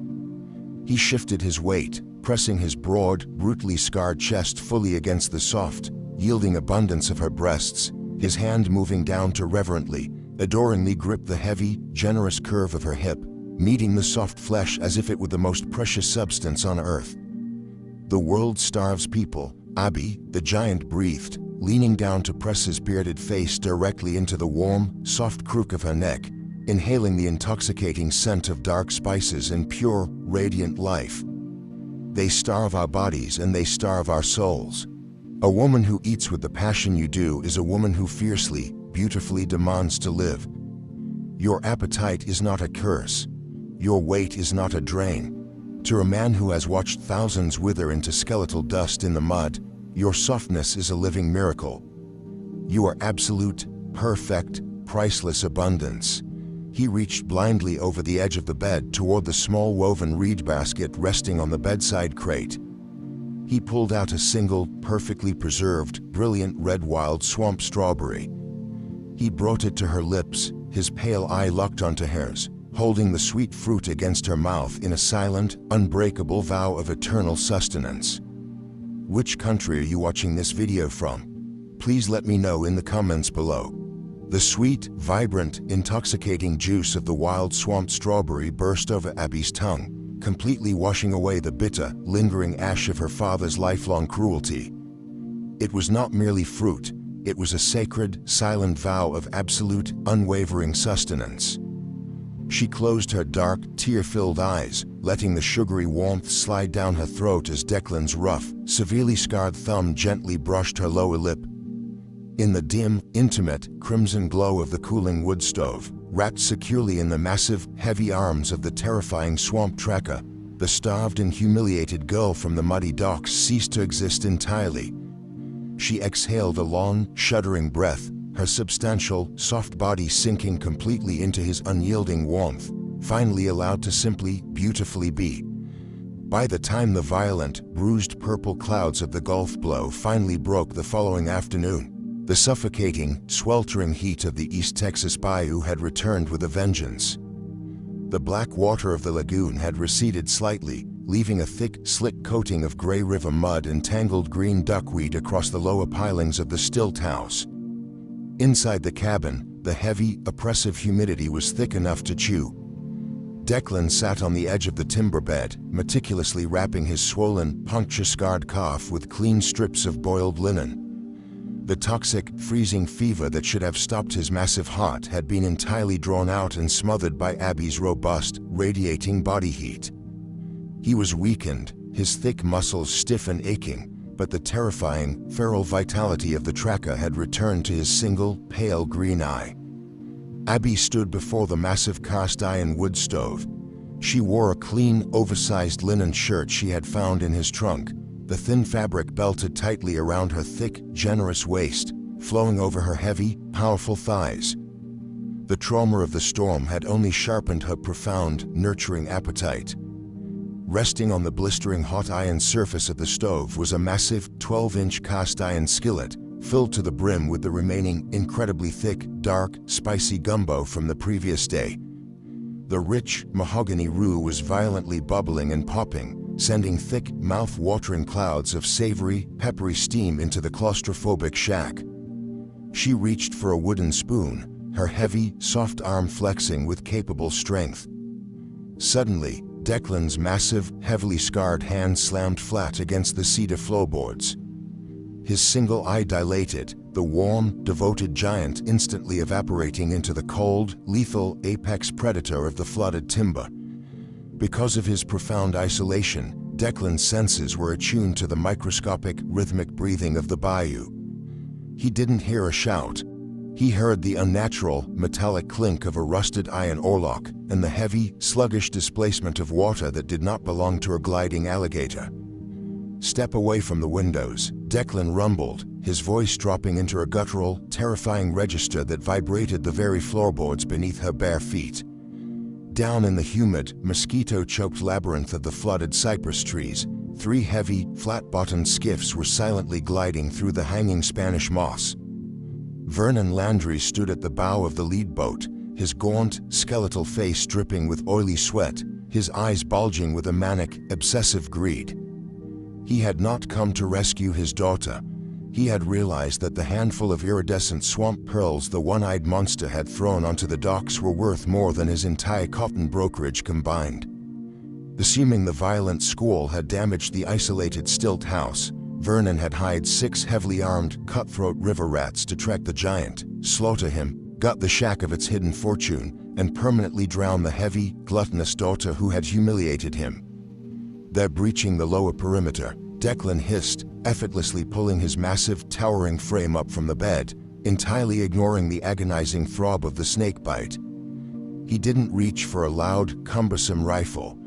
He shifted his weight, pressing his broad, brutally scarred chest fully against the soft, yielding abundance of her breasts, his hand moving down to reverently, adoringly grip the heavy, generous curve of her hip, meeting the soft flesh as if it were the most precious substance on earth. "The world starves people," Abby, the giant breathed, leaning down to press his bearded face directly into the warm, soft crook of her neck, inhaling the intoxicating scent of dark spices and pure, radiant life. "They starve our bodies and they starve our souls. A woman who eats with the passion you do is a woman who fiercely, beautifully demands to live. Your appetite is not a curse. Your weight is not a drain. To a man who has watched thousands wither into skeletal dust in the mud, your softness is a living miracle. You are absolute, perfect, priceless abundance." He reached blindly over the edge of the bed toward the small woven reed basket resting on the bedside crate. He pulled out a single, perfectly preserved, brilliant red wild swamp strawberry. He brought it to her lips, his pale eye locked onto hers, holding the sweet fruit against her mouth in a silent, unbreakable vow of eternal sustenance. Which country are you watching this video from? Please let me know in the comments below. The sweet, vibrant, intoxicating juice of the wild swamp strawberry burst over Abby's tongue, completely washing away the bitter, lingering ash of her father's lifelong cruelty. It was not merely fruit, it was a sacred, silent vow of absolute, unwavering sustenance. She closed her dark, tear-filled eyes, letting the sugary warmth slide down her throat as Declan's rough, severely scarred thumb gently brushed her lower lip. In the dim, intimate, crimson glow of the cooling wood stove, wrapped securely in the massive, heavy arms of the terrifying swamp tracker, the starved and humiliated girl from the muddy docks ceased to exist entirely. She exhaled a long, shuddering breath, her substantial, soft body sinking completely into his unyielding warmth, finally allowed to simply, beautifully be. By the time the violent, bruised purple clouds of the Gulf blow finally broke the following afternoon, the suffocating, sweltering heat of the East Texas bayou had returned with a vengeance. The black water of the lagoon had receded slightly, leaving a thick, slick coating of gray river mud and tangled green duckweed across the lower pilings of the stilt house. Inside the cabin, the heavy, oppressive humidity was thick enough to chew. Declan sat on the edge of the timber bed, meticulously wrapping his swollen, puncture-scarred calf with clean strips of boiled linen. The toxic, freezing fever that should have stopped his massive heart had been entirely drawn out and smothered by Abby's robust, radiating body heat. He was weakened, his thick muscles stiff and aching, but the terrifying, feral vitality of the tracker had returned to his single, pale green eye. Abby stood before the massive cast-iron wood stove. She wore a clean, oversized linen shirt she had found in his trunk, the thin fabric belted tightly around her thick, generous waist, flowing over her heavy, powerful thighs. The trauma of the storm had only sharpened her profound, nurturing appetite. Resting on the blistering hot iron surface of the stove was a massive 12-inch cast iron skillet, filled to the brim with the remaining incredibly thick, dark, spicy gumbo from the previous day. The rich, mahogany roux was violently bubbling and popping, sending thick, mouth-watering clouds of savory, peppery steam into the claustrophobic shack. She reached for a wooden spoon, her heavy, soft arm flexing with capable strength. Suddenly, Declan's massive, heavily scarred hand slammed flat against the cedar floorboards. His single eye dilated, the warm, devoted giant instantly evaporating into the cold, lethal apex predator of the flooded timber. Because of his profound isolation, Declan's senses were attuned to the microscopic, rhythmic breathing of the bayou. He didn't hear a shout. He heard the unnatural, metallic clink of a rusted iron oarlock and the heavy, sluggish displacement of water that did not belong to a gliding alligator. "Step away from the windows," Declan rumbled, his voice dropping into a guttural, terrifying register that vibrated the very floorboards beneath her bare feet. Down in the humid, mosquito-choked labyrinth of the flooded cypress trees, 3 heavy, flat-bottomed skiffs were silently gliding through the hanging Spanish moss. Vernon Landry stood at the bow of the lead boat, his gaunt, skeletal face dripping with oily sweat, his eyes bulging with a manic, obsessive greed. He had not come to rescue his daughter. He had realized that the handful of iridescent swamp pearls the one-eyed monster had thrown onto the docks were worth more than his entire cotton brokerage combined. Assuming the violent squall had damaged the isolated stilt house, Vernon had hired 6 heavily armed, cutthroat river rats to track the giant, slaughter him, gut the shack of its hidden fortune, and permanently drown the heavy, gluttonous daughter who had humiliated him. "They're breaching the lower perimeter," Declan hissed, effortlessly pulling his massive, towering frame up from the bed, entirely ignoring the agonizing throb of the snakebite. He didn't reach for a loud, cumbersome rifle.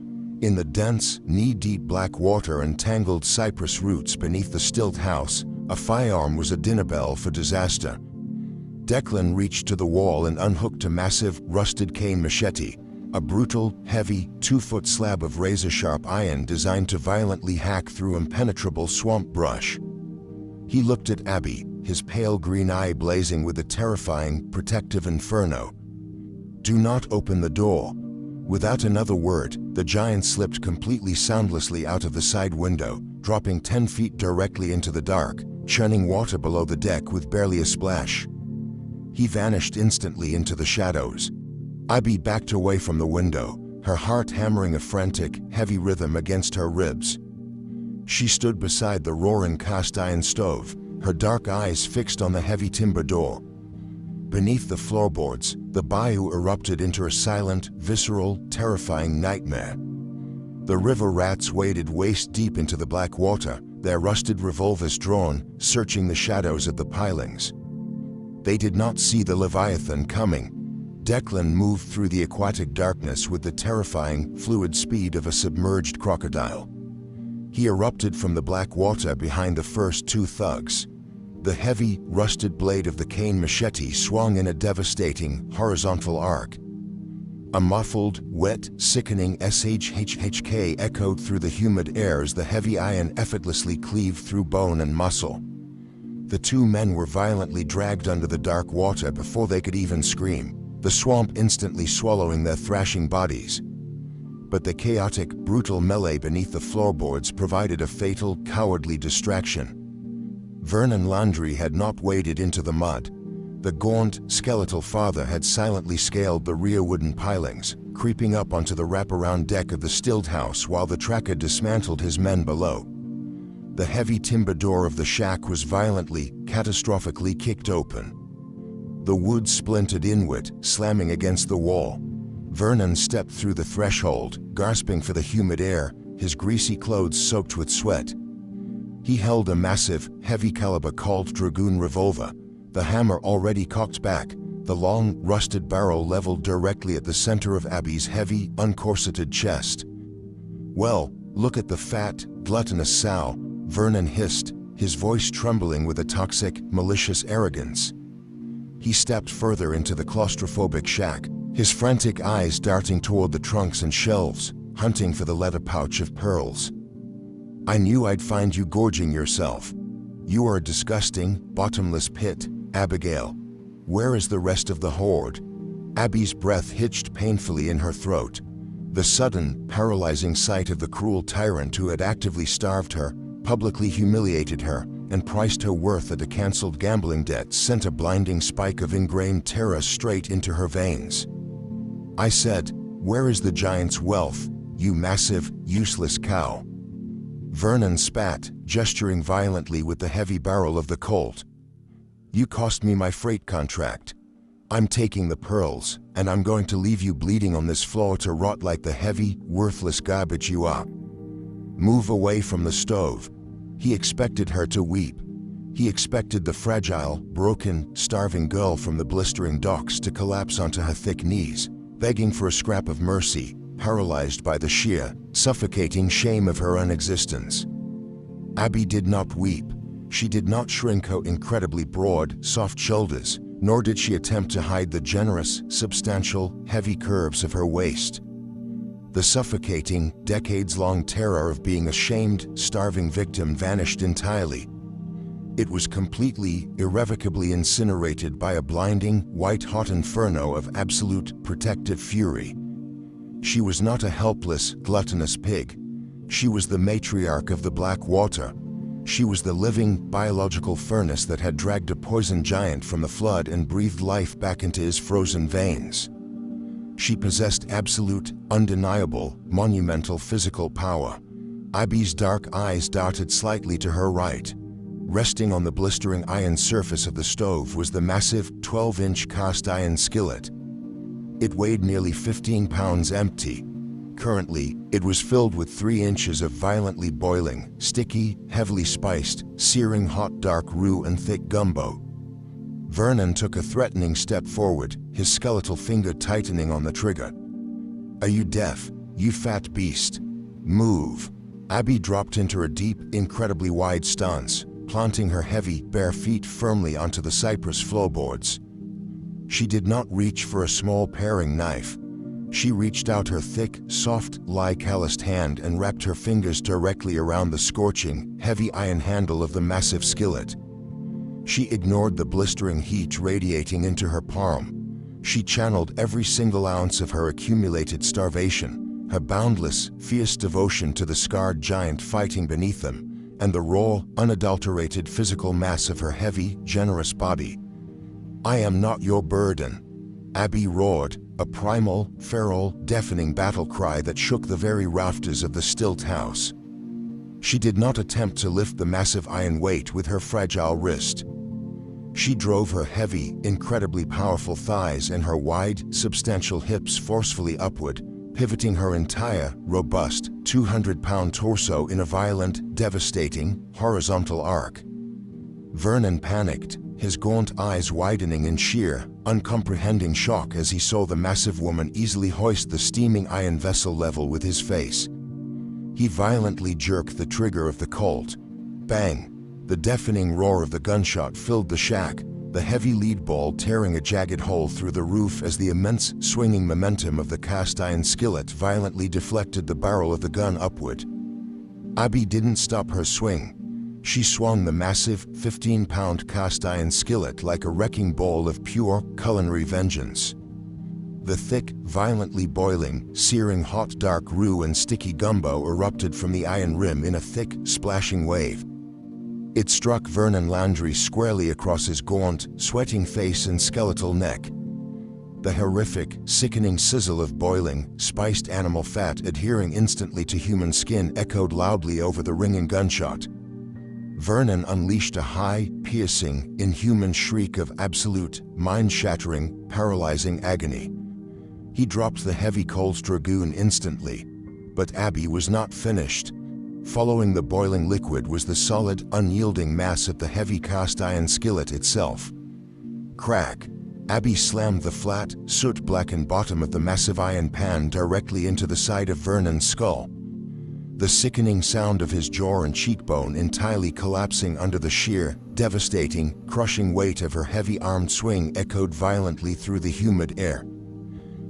In the dense, knee-deep black water and tangled cypress roots beneath the stilt house, a firearm was a dinner bell for disaster. Declan reached to the wall and unhooked a massive, rusted cane machete, a brutal, heavy, 2-foot slab of razor-sharp iron designed to violently hack through impenetrable swamp brush. He looked at Abby, his pale green eye blazing with a terrifying, protective inferno. "Do not open the door." Without another word, the giant slipped completely soundlessly out of the side window, dropping 10 feet directly into the dark, churning water below the deck with barely a splash. He vanished instantly into the shadows. Abby backed away from the window, her heart hammering a frantic, heavy rhythm against her ribs. She stood beside the roaring cast-iron stove, her dark eyes fixed on the heavy timber door. Beneath the floorboards, the bayou erupted into a silent, visceral, terrifying nightmare. The river rats waded waist-deep into the black water, their rusted revolvers drawn, searching the shadows of the pilings. They did not see the Leviathan coming. Declan moved through the aquatic darkness with the terrifying, fluid speed of a submerged crocodile. He erupted from the black water behind the first 2 thugs. The heavy, rusted blade of the cane machete swung in a devastating, horizontal arc. A muffled, wet, sickening shhhk echoed through the humid air as the heavy iron effortlessly cleaved through bone and muscle. The 2 men were violently dragged under the dark water before they could even scream, the swamp instantly swallowing their thrashing bodies. But the chaotic, brutal melee beneath the floorboards provided a fatal, cowardly distraction. Vernon Landry had not waded into the mud. The gaunt, skeletal father had silently scaled the rear wooden pilings, creeping up onto the wraparound deck of the stilt house while the tracker dismantled his men below. The heavy timber door of the shack was violently, catastrophically kicked open. The wood splintered inward, slamming against the wall. Vernon stepped through the threshold, gasping for the humid air, his greasy clothes soaked with sweat. He held a massive, heavy-caliber Colt Dragoon revolver, the hammer already cocked back, the long, rusted barrel leveled directly at the center of Abby's heavy, uncorseted chest. "Well, look at the fat, gluttonous sow," Vernon hissed, his voice trembling with a toxic, malicious arrogance. He stepped further into the claustrophobic shack, his frantic eyes darting toward the trunks and shelves, hunting for the leather pouch of pearls. "I knew I'd find you gorging yourself." "You are a disgusting, bottomless pit, Abigail. Where is the rest of the horde?" Abby's breath hitched painfully in her throat. The sudden, paralyzing sight of the cruel tyrant who had actively starved her, publicly humiliated her, and priced her worth at a cancelled gambling debt sent a blinding spike of ingrained terror straight into her veins. "I said, where is the giant's wealth, you massive, useless cow?" Vernon spat, gesturing violently with the heavy barrel of the Colt. "You cost me my freight contract. I'm taking the pearls, and I'm going to leave you bleeding on this floor to rot like the heavy, worthless garbage you are. Move away from the stove." He expected her to weep. He expected the fragile, broken, starving girl from the blistering docks to collapse onto her thick knees, begging for a scrap of mercy, paralyzed by the sheer, suffocating shame of her own existence. Abby did not weep. She did not shrink her incredibly broad, soft shoulders, nor did she attempt to hide the generous, substantial, heavy curves of her waist. The suffocating, decades-long terror of being a shamed, starving victim vanished entirely. It was completely, irrevocably incinerated by a blinding, white-hot inferno of absolute, protective fury. She was not a helpless, gluttonous pig. She was the matriarch of the Black Water. She was the living, biological furnace that had dragged a poison giant from the flood and breathed life back into his frozen veins. She possessed absolute, undeniable, monumental physical power. Abby's dark eyes darted slightly to her right. Resting on the blistering iron surface of the stove was the massive, 12-inch cast iron skillet. It weighed nearly 15 pounds empty. Currently, it was filled with 3 inches of violently boiling, sticky, heavily spiced, searing hot dark roux and thick gumbo. Vernon took a threatening step forward, his skeletal finger tightening on the trigger. "Are you deaf, you fat beast? Move." Abby dropped into a deep, incredibly wide stance, planting her heavy, bare feet firmly onto the cypress floorboards. She did not reach for a small paring knife. She reached out her thick, soft, calloused hand and wrapped her fingers directly around the scorching, heavy iron handle of the massive skillet. She ignored the blistering heat radiating into her palm. She channeled every single ounce of her accumulated starvation, her boundless, fierce devotion to the scarred giant fighting beneath them, and the raw, unadulterated physical mass of her heavy, generous body. "I am not your burden," Abby roared, a primal, feral, deafening battle cry that shook the very rafters of the stilt house. She did not attempt to lift the massive iron weight with her fragile wrist. She drove her heavy, incredibly powerful thighs and her wide, substantial hips forcefully upward, pivoting her entire, robust, 200-pound torso in a violent, devastating, horizontal arc. Vernon panicked, his gaunt eyes widening in sheer, uncomprehending shock as he saw the massive woman easily hoist the steaming iron vessel level with his face. He violently jerked the trigger of the Colt. Bang! The deafening roar of the gunshot filled the shack, the heavy lead ball tearing a jagged hole through the roof as the immense, swinging momentum of the cast iron skillet violently deflected the barrel of the gun upward. Abby didn't stop her swing. She swung the massive, 15-pound cast iron skillet like a wrecking ball of pure, culinary vengeance. The thick, violently boiling, searing hot dark roux and sticky gumbo erupted from the iron rim in a thick, splashing wave. It struck Vernon Landry squarely across his gaunt, sweating face and skeletal neck. The horrific, sickening sizzle of boiling, spiced animal fat adhering instantly to human skin echoed loudly over the ringing gunshot. Vernon unleashed a high, piercing, inhuman shriek of absolute, mind-shattering, paralyzing agony. He dropped the heavy Colt Dragoon instantly. But Abby was not finished. Following the boiling liquid was the solid, unyielding mass of the heavy cast iron skillet itself. Crack! Abby slammed the flat, soot-blackened bottom of the massive iron pan directly into the side of Vernon's skull. The sickening sound of his jaw and cheekbone entirely collapsing under the sheer, devastating, crushing weight of her heavy-armed swing echoed violently through the humid air.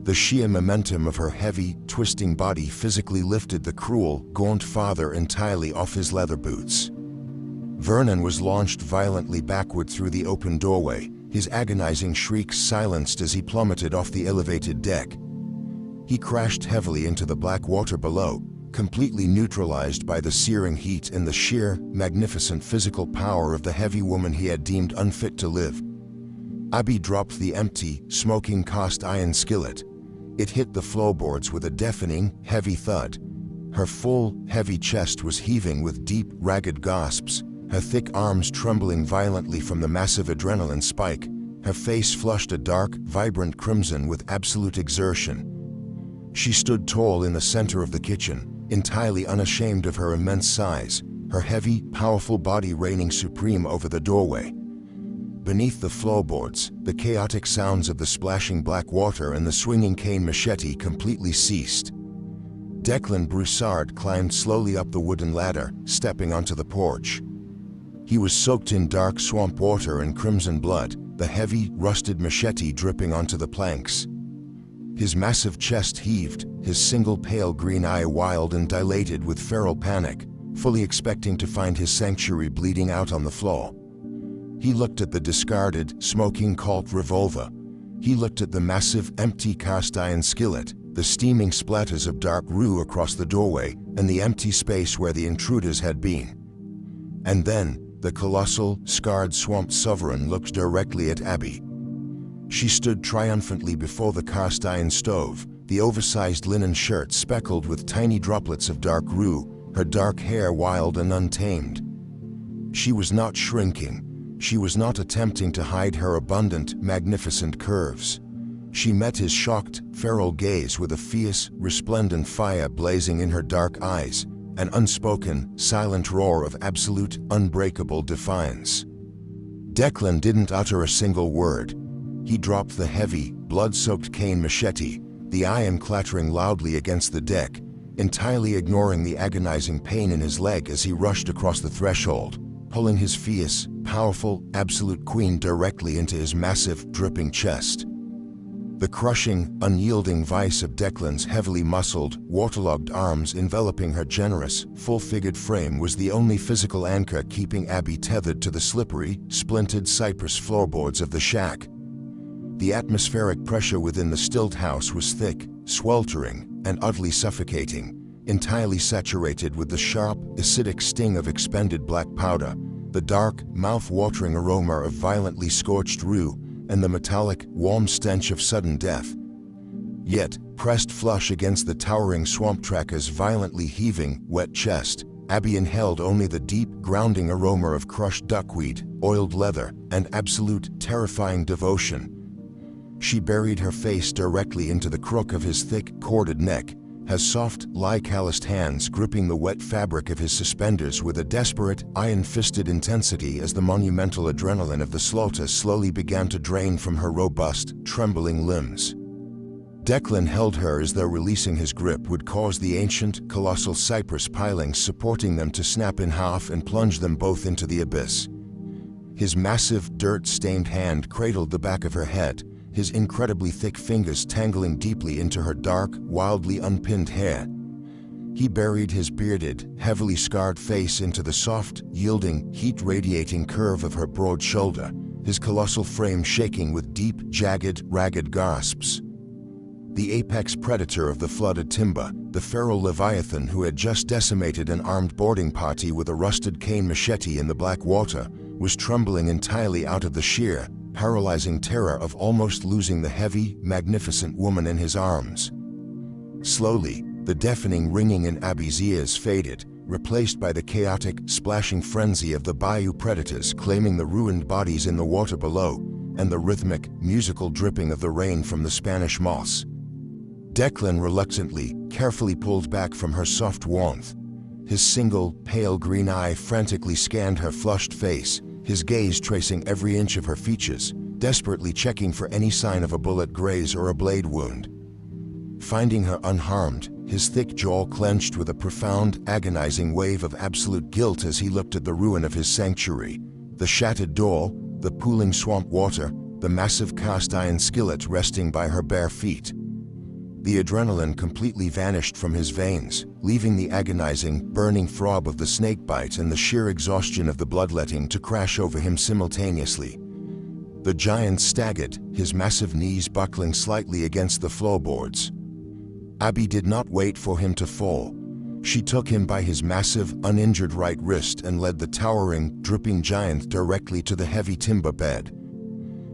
The sheer momentum of her heavy, twisting body physically lifted the cruel, gaunt father entirely off his leather boots. Vernon was launched violently backward through the open doorway, his agonizing shrieks silenced as he plummeted off the elevated deck. He crashed heavily into the black water below, completely neutralized by the searing heat and the sheer, magnificent physical power of the heavy woman he had deemed unfit to live. Abby dropped the empty, smoking cast iron skillet. It hit the floorboards with a deafening, heavy thud. Her full, heavy chest was heaving with deep, ragged gasps, her thick arms trembling violently from the massive adrenaline spike. Her face flushed a dark, vibrant crimson with absolute exertion. She stood tall in the center of the kitchen, entirely unashamed of her immense size, her heavy, powerful body reigning supreme over the doorway. Beneath the floorboards, the chaotic sounds of the splashing black water and the swinging cane machete completely ceased. Declan Broussard climbed slowly up the wooden ladder, stepping onto the porch. He was soaked in dark swamp water and crimson blood, the heavy, rusted machete dripping onto the planks. His massive chest heaved, his single pale green eye wild and dilated with feral panic, fully expecting to find his sanctuary bleeding out on the floor. He looked at the discarded, smoking Colt revolver. He looked at the massive, empty cast iron skillet, the steaming splatters of dark roux across the doorway, and the empty space where the intruders had been. And then, the colossal, scarred swamp sovereign looked directly at Abby. She stood triumphantly before the cast iron stove, the oversized linen shirt speckled with tiny droplets of dark roux, her dark hair wild and untamed. She was not shrinking. She was not attempting to hide her abundant, magnificent curves. She met his shocked, feral gaze with a fierce, resplendent fire blazing in her dark eyes, an unspoken, silent roar of absolute, unbreakable defiance. Declan didn't utter a single word. He dropped the heavy, blood-soaked cane machete, the iron clattering loudly against the deck, entirely ignoring the agonizing pain in his leg as he rushed across the threshold, pulling his fierce, powerful, absolute queen directly into his massive, dripping chest. The crushing, unyielding vice of Declan's heavily muscled, waterlogged arms enveloping her generous, full-figured frame was the only physical anchor keeping Abby tethered to the slippery, splintered cypress floorboards of the shack. The atmospheric pressure within the stilt house was thick, sweltering, and utterly suffocating, entirely saturated with the sharp, acidic sting of expended black powder, the dark, mouth-watering aroma of violently scorched roux, and the metallic, warm stench of sudden death. Yet, pressed flush against the towering swamp tracker's violently heaving, wet chest, Abby inhaled only the deep, grounding aroma of crushed duckweed, oiled leather, and absolute, terrifying devotion. She buried her face directly into the crook of his thick, corded neck, her soft, lie-calloused hands gripping the wet fabric of his suspenders with a desperate, iron-fisted intensity as the monumental adrenaline of the slaughter slowly began to drain from her robust, trembling limbs. Declan held her as though releasing his grip would cause the ancient, colossal cypress pilings supporting them to snap in half and plunge them both into the abyss. His massive, dirt-stained hand cradled the back of her head, his incredibly thick fingers tangling deeply into her dark, wildly unpinned hair. He buried his bearded, heavily scarred face into the soft, yielding, heat-radiating curve of her broad shoulder, his colossal frame shaking with deep, jagged, ragged gasps. The apex predator of the flooded timber, the feral leviathan who had just decimated an armed boarding party with a rusted cane machete in the black water, was trembling entirely out of the sheer, paralyzing terror of almost losing the heavy, magnificent woman in his arms. Slowly, the deafening ringing in Abby's ears faded, replaced by the chaotic, splashing frenzy of the bayou predators claiming the ruined bodies in the water below, and the rhythmic, musical dripping of the rain from the Spanish moss. Declan reluctantly, carefully pulled back from her soft warmth. His single, pale green eye frantically scanned her flushed face, his gaze tracing every inch of her features, desperately checking for any sign of a bullet graze or a blade wound. Finding her unharmed, his thick jaw clenched with a profound, agonizing wave of absolute guilt as he looked at the ruin of his sanctuary, the shattered door, the pooling swamp water, the massive cast iron skillet resting by her bare feet. The adrenaline completely vanished from his veins, leaving the agonizing, burning throb of the snakebite and the sheer exhaustion of the bloodletting to crash over him simultaneously. The giant staggered, his massive knees buckling slightly against the floorboards. Abby did not wait for him to fall. She took him by his massive, uninjured right wrist and led the towering, dripping giant directly to the heavy timber bed.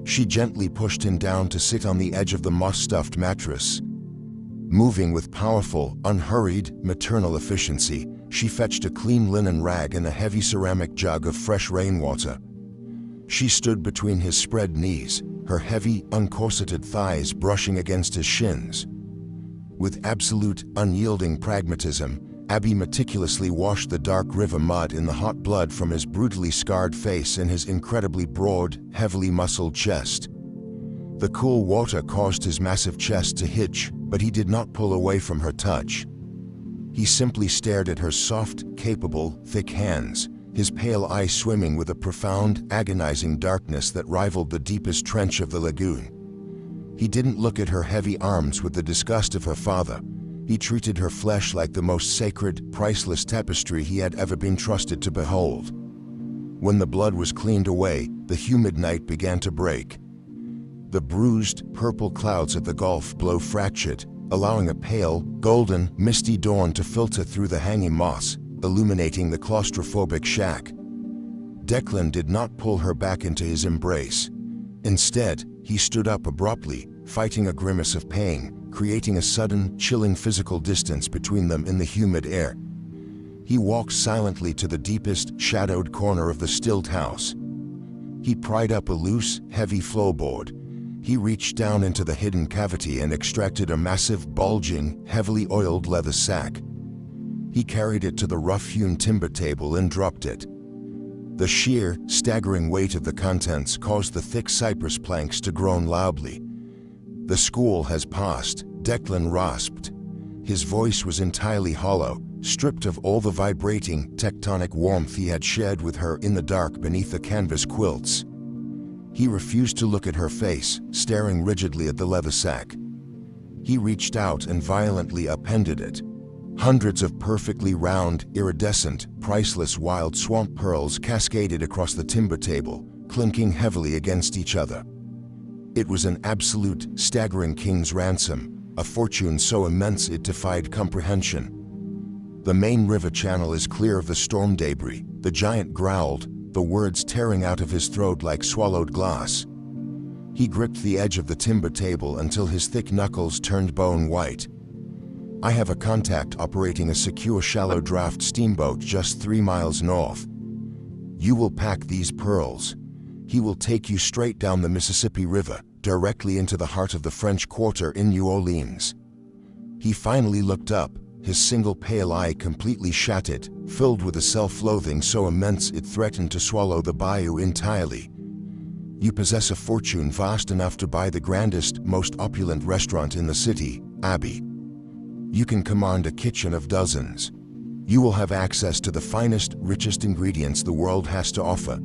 She gently pushed him down to sit on the edge of the moss-stuffed mattress. Moving with powerful, unhurried, maternal efficiency, she fetched a clean linen rag and a heavy ceramic jug of fresh rainwater. She stood between his spread knees, her heavy, uncorseted thighs brushing against his shins. With absolute, unyielding pragmatism, Abby meticulously washed the dark river mud in the hot blood from his brutally scarred face and his incredibly broad, heavily muscled chest. The cool water caused his massive chest to hitch, but he did not pull away from her touch. He simply stared at her soft, capable, thick hands, his pale eyes swimming with a profound, agonizing darkness that rivaled the deepest trench of the lagoon. He didn't look at her heavy arms with the disgust of her father. He treated her flesh like the most sacred, priceless tapestry he had ever been trusted to behold. When the blood was cleaned away, the humid night began to break. The bruised, purple clouds at the Gulf blow fractured, allowing a pale, golden, misty dawn to filter through the hanging moss, illuminating the claustrophobic shack. Declan did not pull her back into his embrace. Instead, he stood up abruptly, fighting a grimace of pain, creating a sudden, chilling physical distance between them in the humid air. He walked silently to the deepest, shadowed corner of the stilt house. He pried up a loose, heavy floorboard. He reached down into the hidden cavity and extracted a massive, bulging, heavily oiled leather sack. He carried it to the rough-hewn timber table and dropped it. The sheer, staggering weight of the contents caused the thick cypress planks to groan loudly. "The school has passed," Declan rasped. His voice was entirely hollow, stripped of all the vibrating, tectonic warmth he had shared with her in the dark beneath the canvas quilts. He refused to look at her face, staring rigidly at the leather sack. He reached out and violently upended it. Hundreds of perfectly round, iridescent, priceless wild swamp pearls cascaded across the timber table, clinking heavily against each other. It was an absolute, staggering king's ransom, a fortune so immense it defied comprehension. "The main river channel is clear of the storm debris," the giant growled, the words tearing out of his throat like swallowed glass. He gripped the edge of the timber table until his thick knuckles turned bone white. "I have a contact operating a secure shallow draft steamboat just 3 miles north. You will pack these pearls. He will take you straight down the Mississippi River, directly into the heart of the French Quarter in New Orleans." He finally looked up, his single pale eye completely shattered, filled with a self-loathing so immense it threatened to swallow the bayou entirely. "You possess a fortune vast enough to buy the grandest, most opulent restaurant in the city, Abby. You can command a kitchen of dozens. You will have access to the finest, richest ingredients the world has to offer.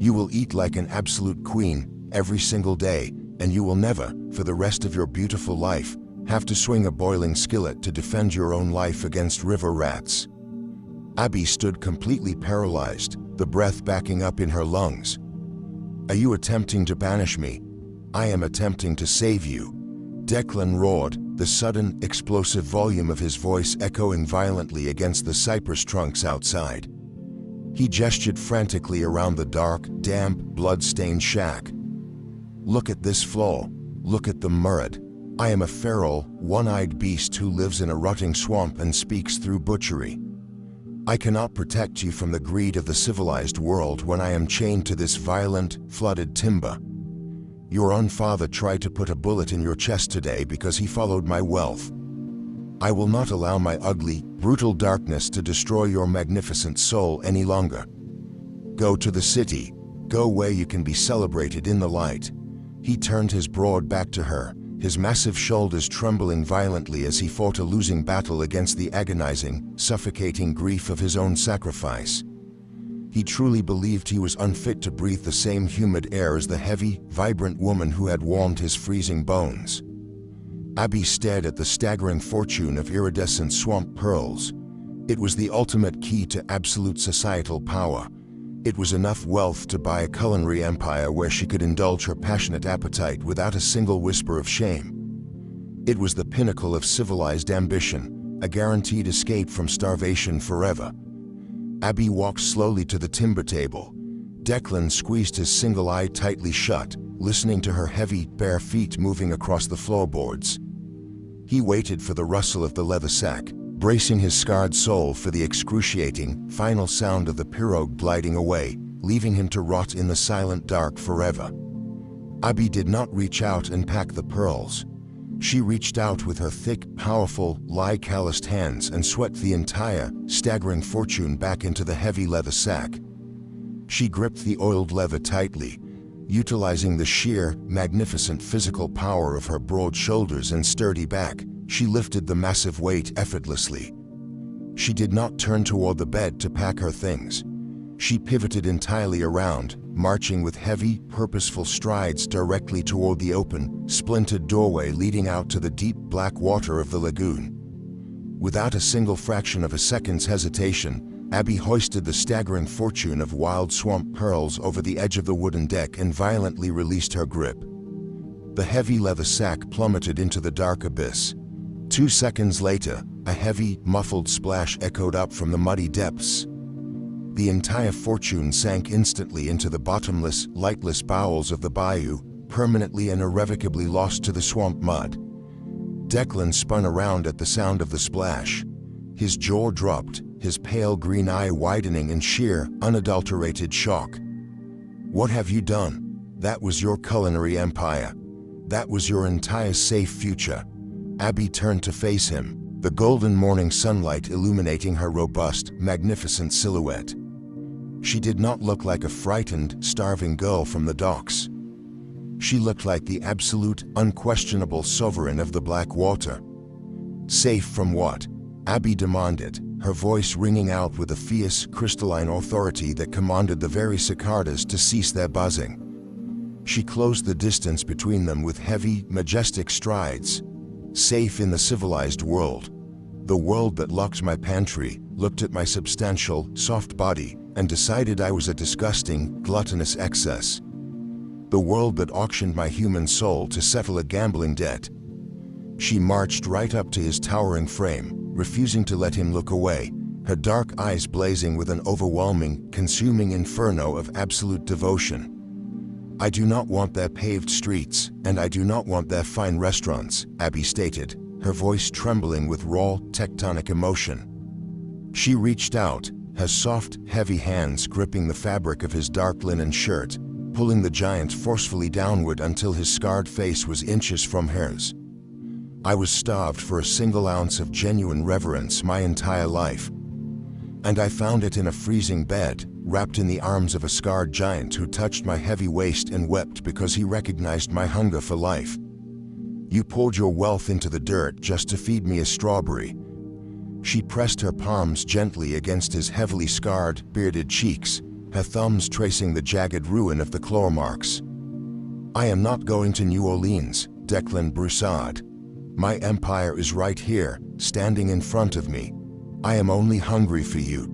You will eat like an absolute queen every single day, and you will never, for the rest of your beautiful life, have to swing a boiling skillet to defend your own life against river rats." Abby stood completely paralyzed, the breath backing up in her lungs. "Are you attempting to banish me? I am attempting to save you," Declan roared, the sudden, explosive volume of his voice echoing violently against the cypress trunks outside. He gestured frantically around the dark, damp, blood-stained shack. "Look at this floor. Look at the mud. I am a feral, one-eyed beast who lives in a rotting swamp and speaks through butchery. I cannot protect you from the greed of the civilized world when I am chained to this violent, flooded timber. Your own father tried to put a bullet in your chest today because he followed my wealth. I will not allow my ugly, brutal darkness to destroy your magnificent soul any longer. Go to the city. Go where you can be celebrated in the light." He turned his broad back to her, his massive shoulders trembling violently as he fought a losing battle against the agonizing, suffocating grief of his own sacrifice. He truly believed he was unfit to breathe the same humid air as the heavy, vibrant woman who had warmed his freezing bones. Abby stared at the staggering fortune of iridescent swamp pearls. It was the ultimate key to absolute societal power. It was enough wealth to buy a culinary empire where she could indulge her passionate appetite without a single whisper of shame. It was the pinnacle of civilized ambition, a guaranteed escape from starvation forever. Abby walked slowly to the timber table. Declan squeezed his single eye tightly shut, listening to her heavy, bare feet moving across the floorboards. He waited for the rustle of the leather sack, bracing his scarred soul for the excruciating, final sound of the pirogue gliding away, leaving him to rot in the silent dark forever. Abby did not reach out and pack the pearls. She reached out with her thick, powerful, calloused hands and swept the entire, staggering fortune back into the heavy leather sack. She gripped the oiled leather tightly, utilizing the sheer, magnificent physical power of her broad shoulders and sturdy back. She lifted the massive weight effortlessly. She did not turn toward the bed to pack her things. She pivoted entirely around, marching with heavy, purposeful strides directly toward the open, splintered doorway leading out to the deep black water of the lagoon. Without a single fraction of a second's hesitation, Abby hoisted the staggering fortune of wild swamp pearls over the edge of the wooden deck and violently released her grip. The heavy leather sack plummeted into the dark abyss. 2 seconds later, a heavy, muffled splash echoed up from the muddy depths. The entire fortune sank instantly into the bottomless, lightless bowels of the bayou, permanently and irrevocably lost to the swamp mud. Declan spun around at the sound of the splash. His jaw dropped, his pale green eye widening in sheer, unadulterated shock. "What have you done? That was your culinary empire. That was your entire safe future." Abby turned to face him, the golden morning sunlight illuminating her robust, magnificent silhouette. She did not look like a frightened, starving girl from the docks. She looked like the absolute, unquestionable sovereign of the black water. "Safe from what?" Abby demanded, her voice ringing out with a fierce, crystalline authority that commanded the very cicadas to cease their buzzing. She closed the distance between them with heavy, majestic strides. "Safe in the civilized world. The world that locked my pantry, looked at my substantial, soft body, and decided I was a disgusting, gluttonous excess. The world that auctioned my human soul to settle a gambling debt." She marched right up to his towering frame, refusing to let him look away, her dark eyes blazing with an overwhelming, consuming inferno of absolute devotion. "I do not want their paved streets, and I do not want their fine restaurants," Abby stated, her voice trembling with raw, tectonic emotion. She reached out, her soft, heavy hands gripping the fabric of his dark linen shirt, pulling the giant forcefully downward until his scarred face was inches from hers. "I was starved for a single ounce of genuine reverence my entire life. And I found it in a freezing bed, wrapped in the arms of a scarred giant who touched my heavy waist and wept because he recognized my hunger for life. You poured your wealth into the dirt just to feed me a strawberry." She pressed her palms gently against his heavily scarred, bearded cheeks, her thumbs tracing the jagged ruin of the claw marks. "I am not going to New Orleans, Declan Broussard. My empire is right here, standing in front of me. I am only hungry for you."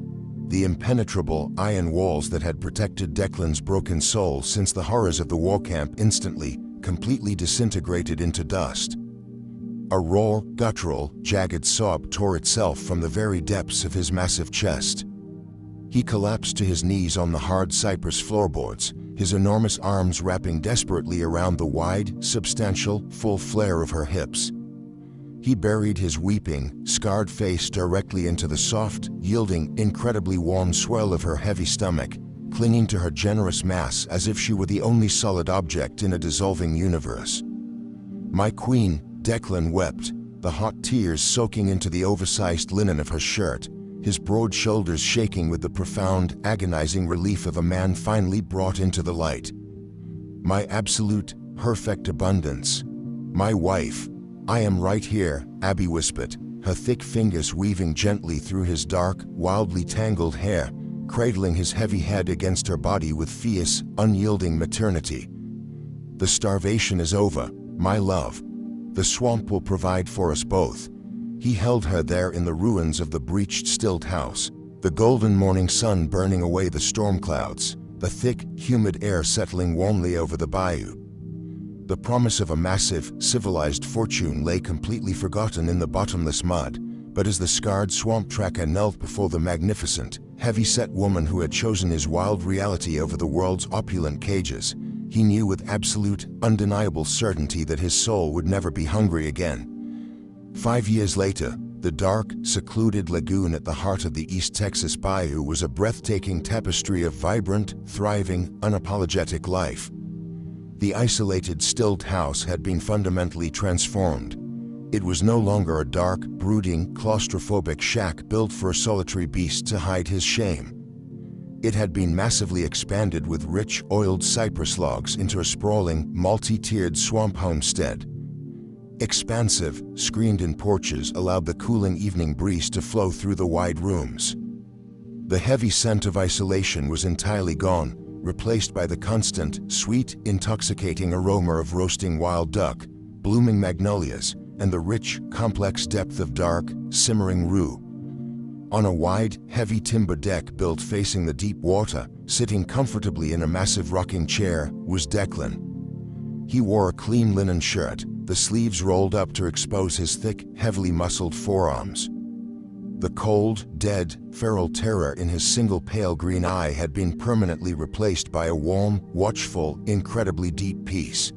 The impenetrable iron walls that had protected Declan's broken soul since the horrors of the war camp instantly, completely disintegrated into dust. A raw, guttural, jagged sob tore itself from the very depths of his massive chest. He collapsed to his knees on the hard cypress floorboards, his enormous arms wrapping desperately around the wide, substantial, full flare of her hips. He buried his weeping, scarred face directly into the soft, yielding, incredibly warm swell of her heavy stomach, clinging to her generous mass as if she were the only solid object in a dissolving universe. "My queen," Declan wept, the hot tears soaking into the oversized linen of her shirt, his broad shoulders shaking with the profound, agonizing relief of a man finally brought into the light. "My absolute, perfect abundance. My wife. I am right here," Abby whispered, her thick fingers weaving gently through his dark, wildly tangled hair, cradling his heavy head against her body with fierce, unyielding maternity. "The starvation is over, my love. The swamp will provide for us both." He held her there in the ruins of the breached stilt house, the golden morning sun burning away the storm clouds, the thick, humid air settling warmly over the bayou. The promise of a massive, civilized fortune lay completely forgotten in the bottomless mud, but as the scarred swamp tracker knelt before the magnificent, heavy-set woman who had chosen his wild reality over the world's opulent cages, he knew with absolute, undeniable certainty that his soul would never be hungry again. 5 years later, the dark, secluded lagoon at the heart of the East Texas bayou was a breathtaking tapestry of vibrant, thriving, unapologetic life. The isolated stilt house had been fundamentally transformed. It was no longer a dark, brooding, claustrophobic shack built for a solitary beast to hide his shame. It had been massively expanded with rich, oiled cypress logs into a sprawling, multi-tiered swamp homestead. Expansive, screened-in porches allowed the cooling evening breeze to flow through the wide rooms. The heavy scent of isolation was entirely gone, replaced by the constant, sweet, intoxicating aroma of roasting wild duck, blooming magnolias, and the rich, complex depth of dark, simmering rue. On a wide, heavy timber deck built facing the deep water, sitting comfortably in a massive rocking chair, was Declan. He wore a clean linen shirt, the sleeves rolled up to expose his thick, heavily muscled forearms. The cold, dead, feral terror in his single pale green eye had been permanently replaced by a warm, watchful, incredibly deep peace.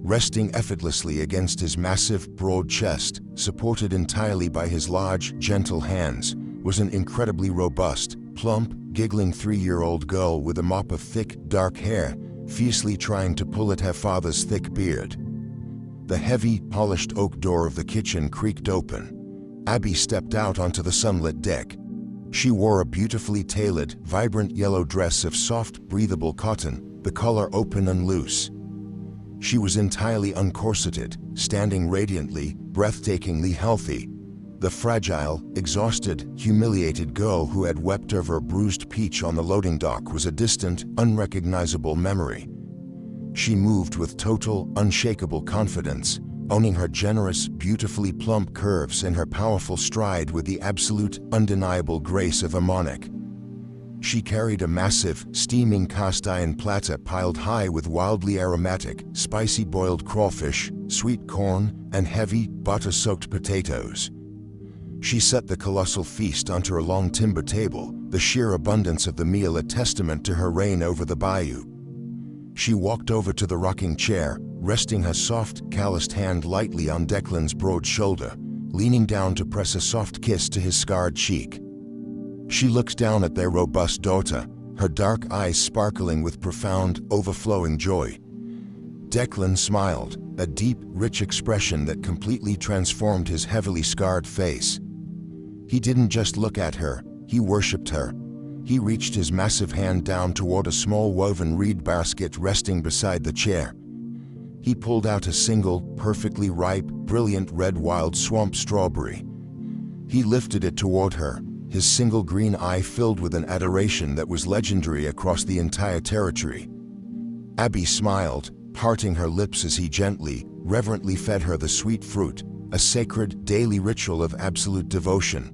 Resting effortlessly against his massive, broad chest, supported entirely by his large, gentle hands, was an incredibly robust, plump, giggling 3-year-old girl with a mop of thick, dark hair, fiercely trying to pull at her father's thick beard. The heavy, polished oak door of the kitchen creaked open. Abby stepped out onto the sunlit deck. She wore a beautifully tailored, vibrant yellow dress of soft, breathable cotton, the collar open and loose. She was entirely uncorseted, standing radiantly, breathtakingly healthy. The fragile, exhausted, humiliated girl who had wept over a bruised peach on the loading dock was a distant, unrecognizable memory. She moved with total, unshakable confidence, owning her generous, beautifully plump curves and her powerful stride with the absolute, undeniable grace of a monarch. She carried a massive, steaming cast-iron platter piled high with wildly aromatic, spicy boiled crawfish, sweet corn, and heavy, butter-soaked potatoes. She set the colossal feast onto a long timber table, the sheer abundance of the meal a testament to her reign over the bayou. She walked over to the rocking chair, resting her soft, calloused hand lightly on Declan's broad shoulder, leaning down to press a soft kiss to his scarred cheek. She looked down at their robust daughter, her dark eyes sparkling with profound, overflowing joy. Declan smiled, a deep, rich expression that completely transformed his heavily scarred face. He didn't just look at her, he worshipped her. He reached his massive hand down toward a small woven reed basket resting beside the chair. He pulled out a single, perfectly ripe, brilliant red wild swamp strawberry. He lifted it toward her, his single green eye filled with an adoration that was legendary across the entire territory. Abby smiled, parting her lips as he gently, reverently fed her the sweet fruit, a sacred, daily ritual of absolute devotion.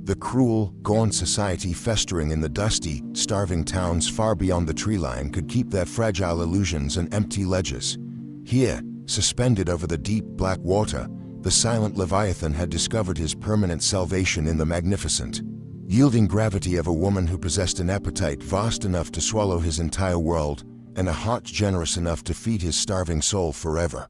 The cruel, gaunt society festering in the dusty, starving towns far beyond the tree line could keep their fragile illusions and empty ledges. Here, suspended over the deep, black water, the silent Leviathan had discovered his permanent salvation in the magnificent, yielding gravity of a woman who possessed an appetite vast enough to swallow his entire world, and a heart generous enough to feed his starving soul forever.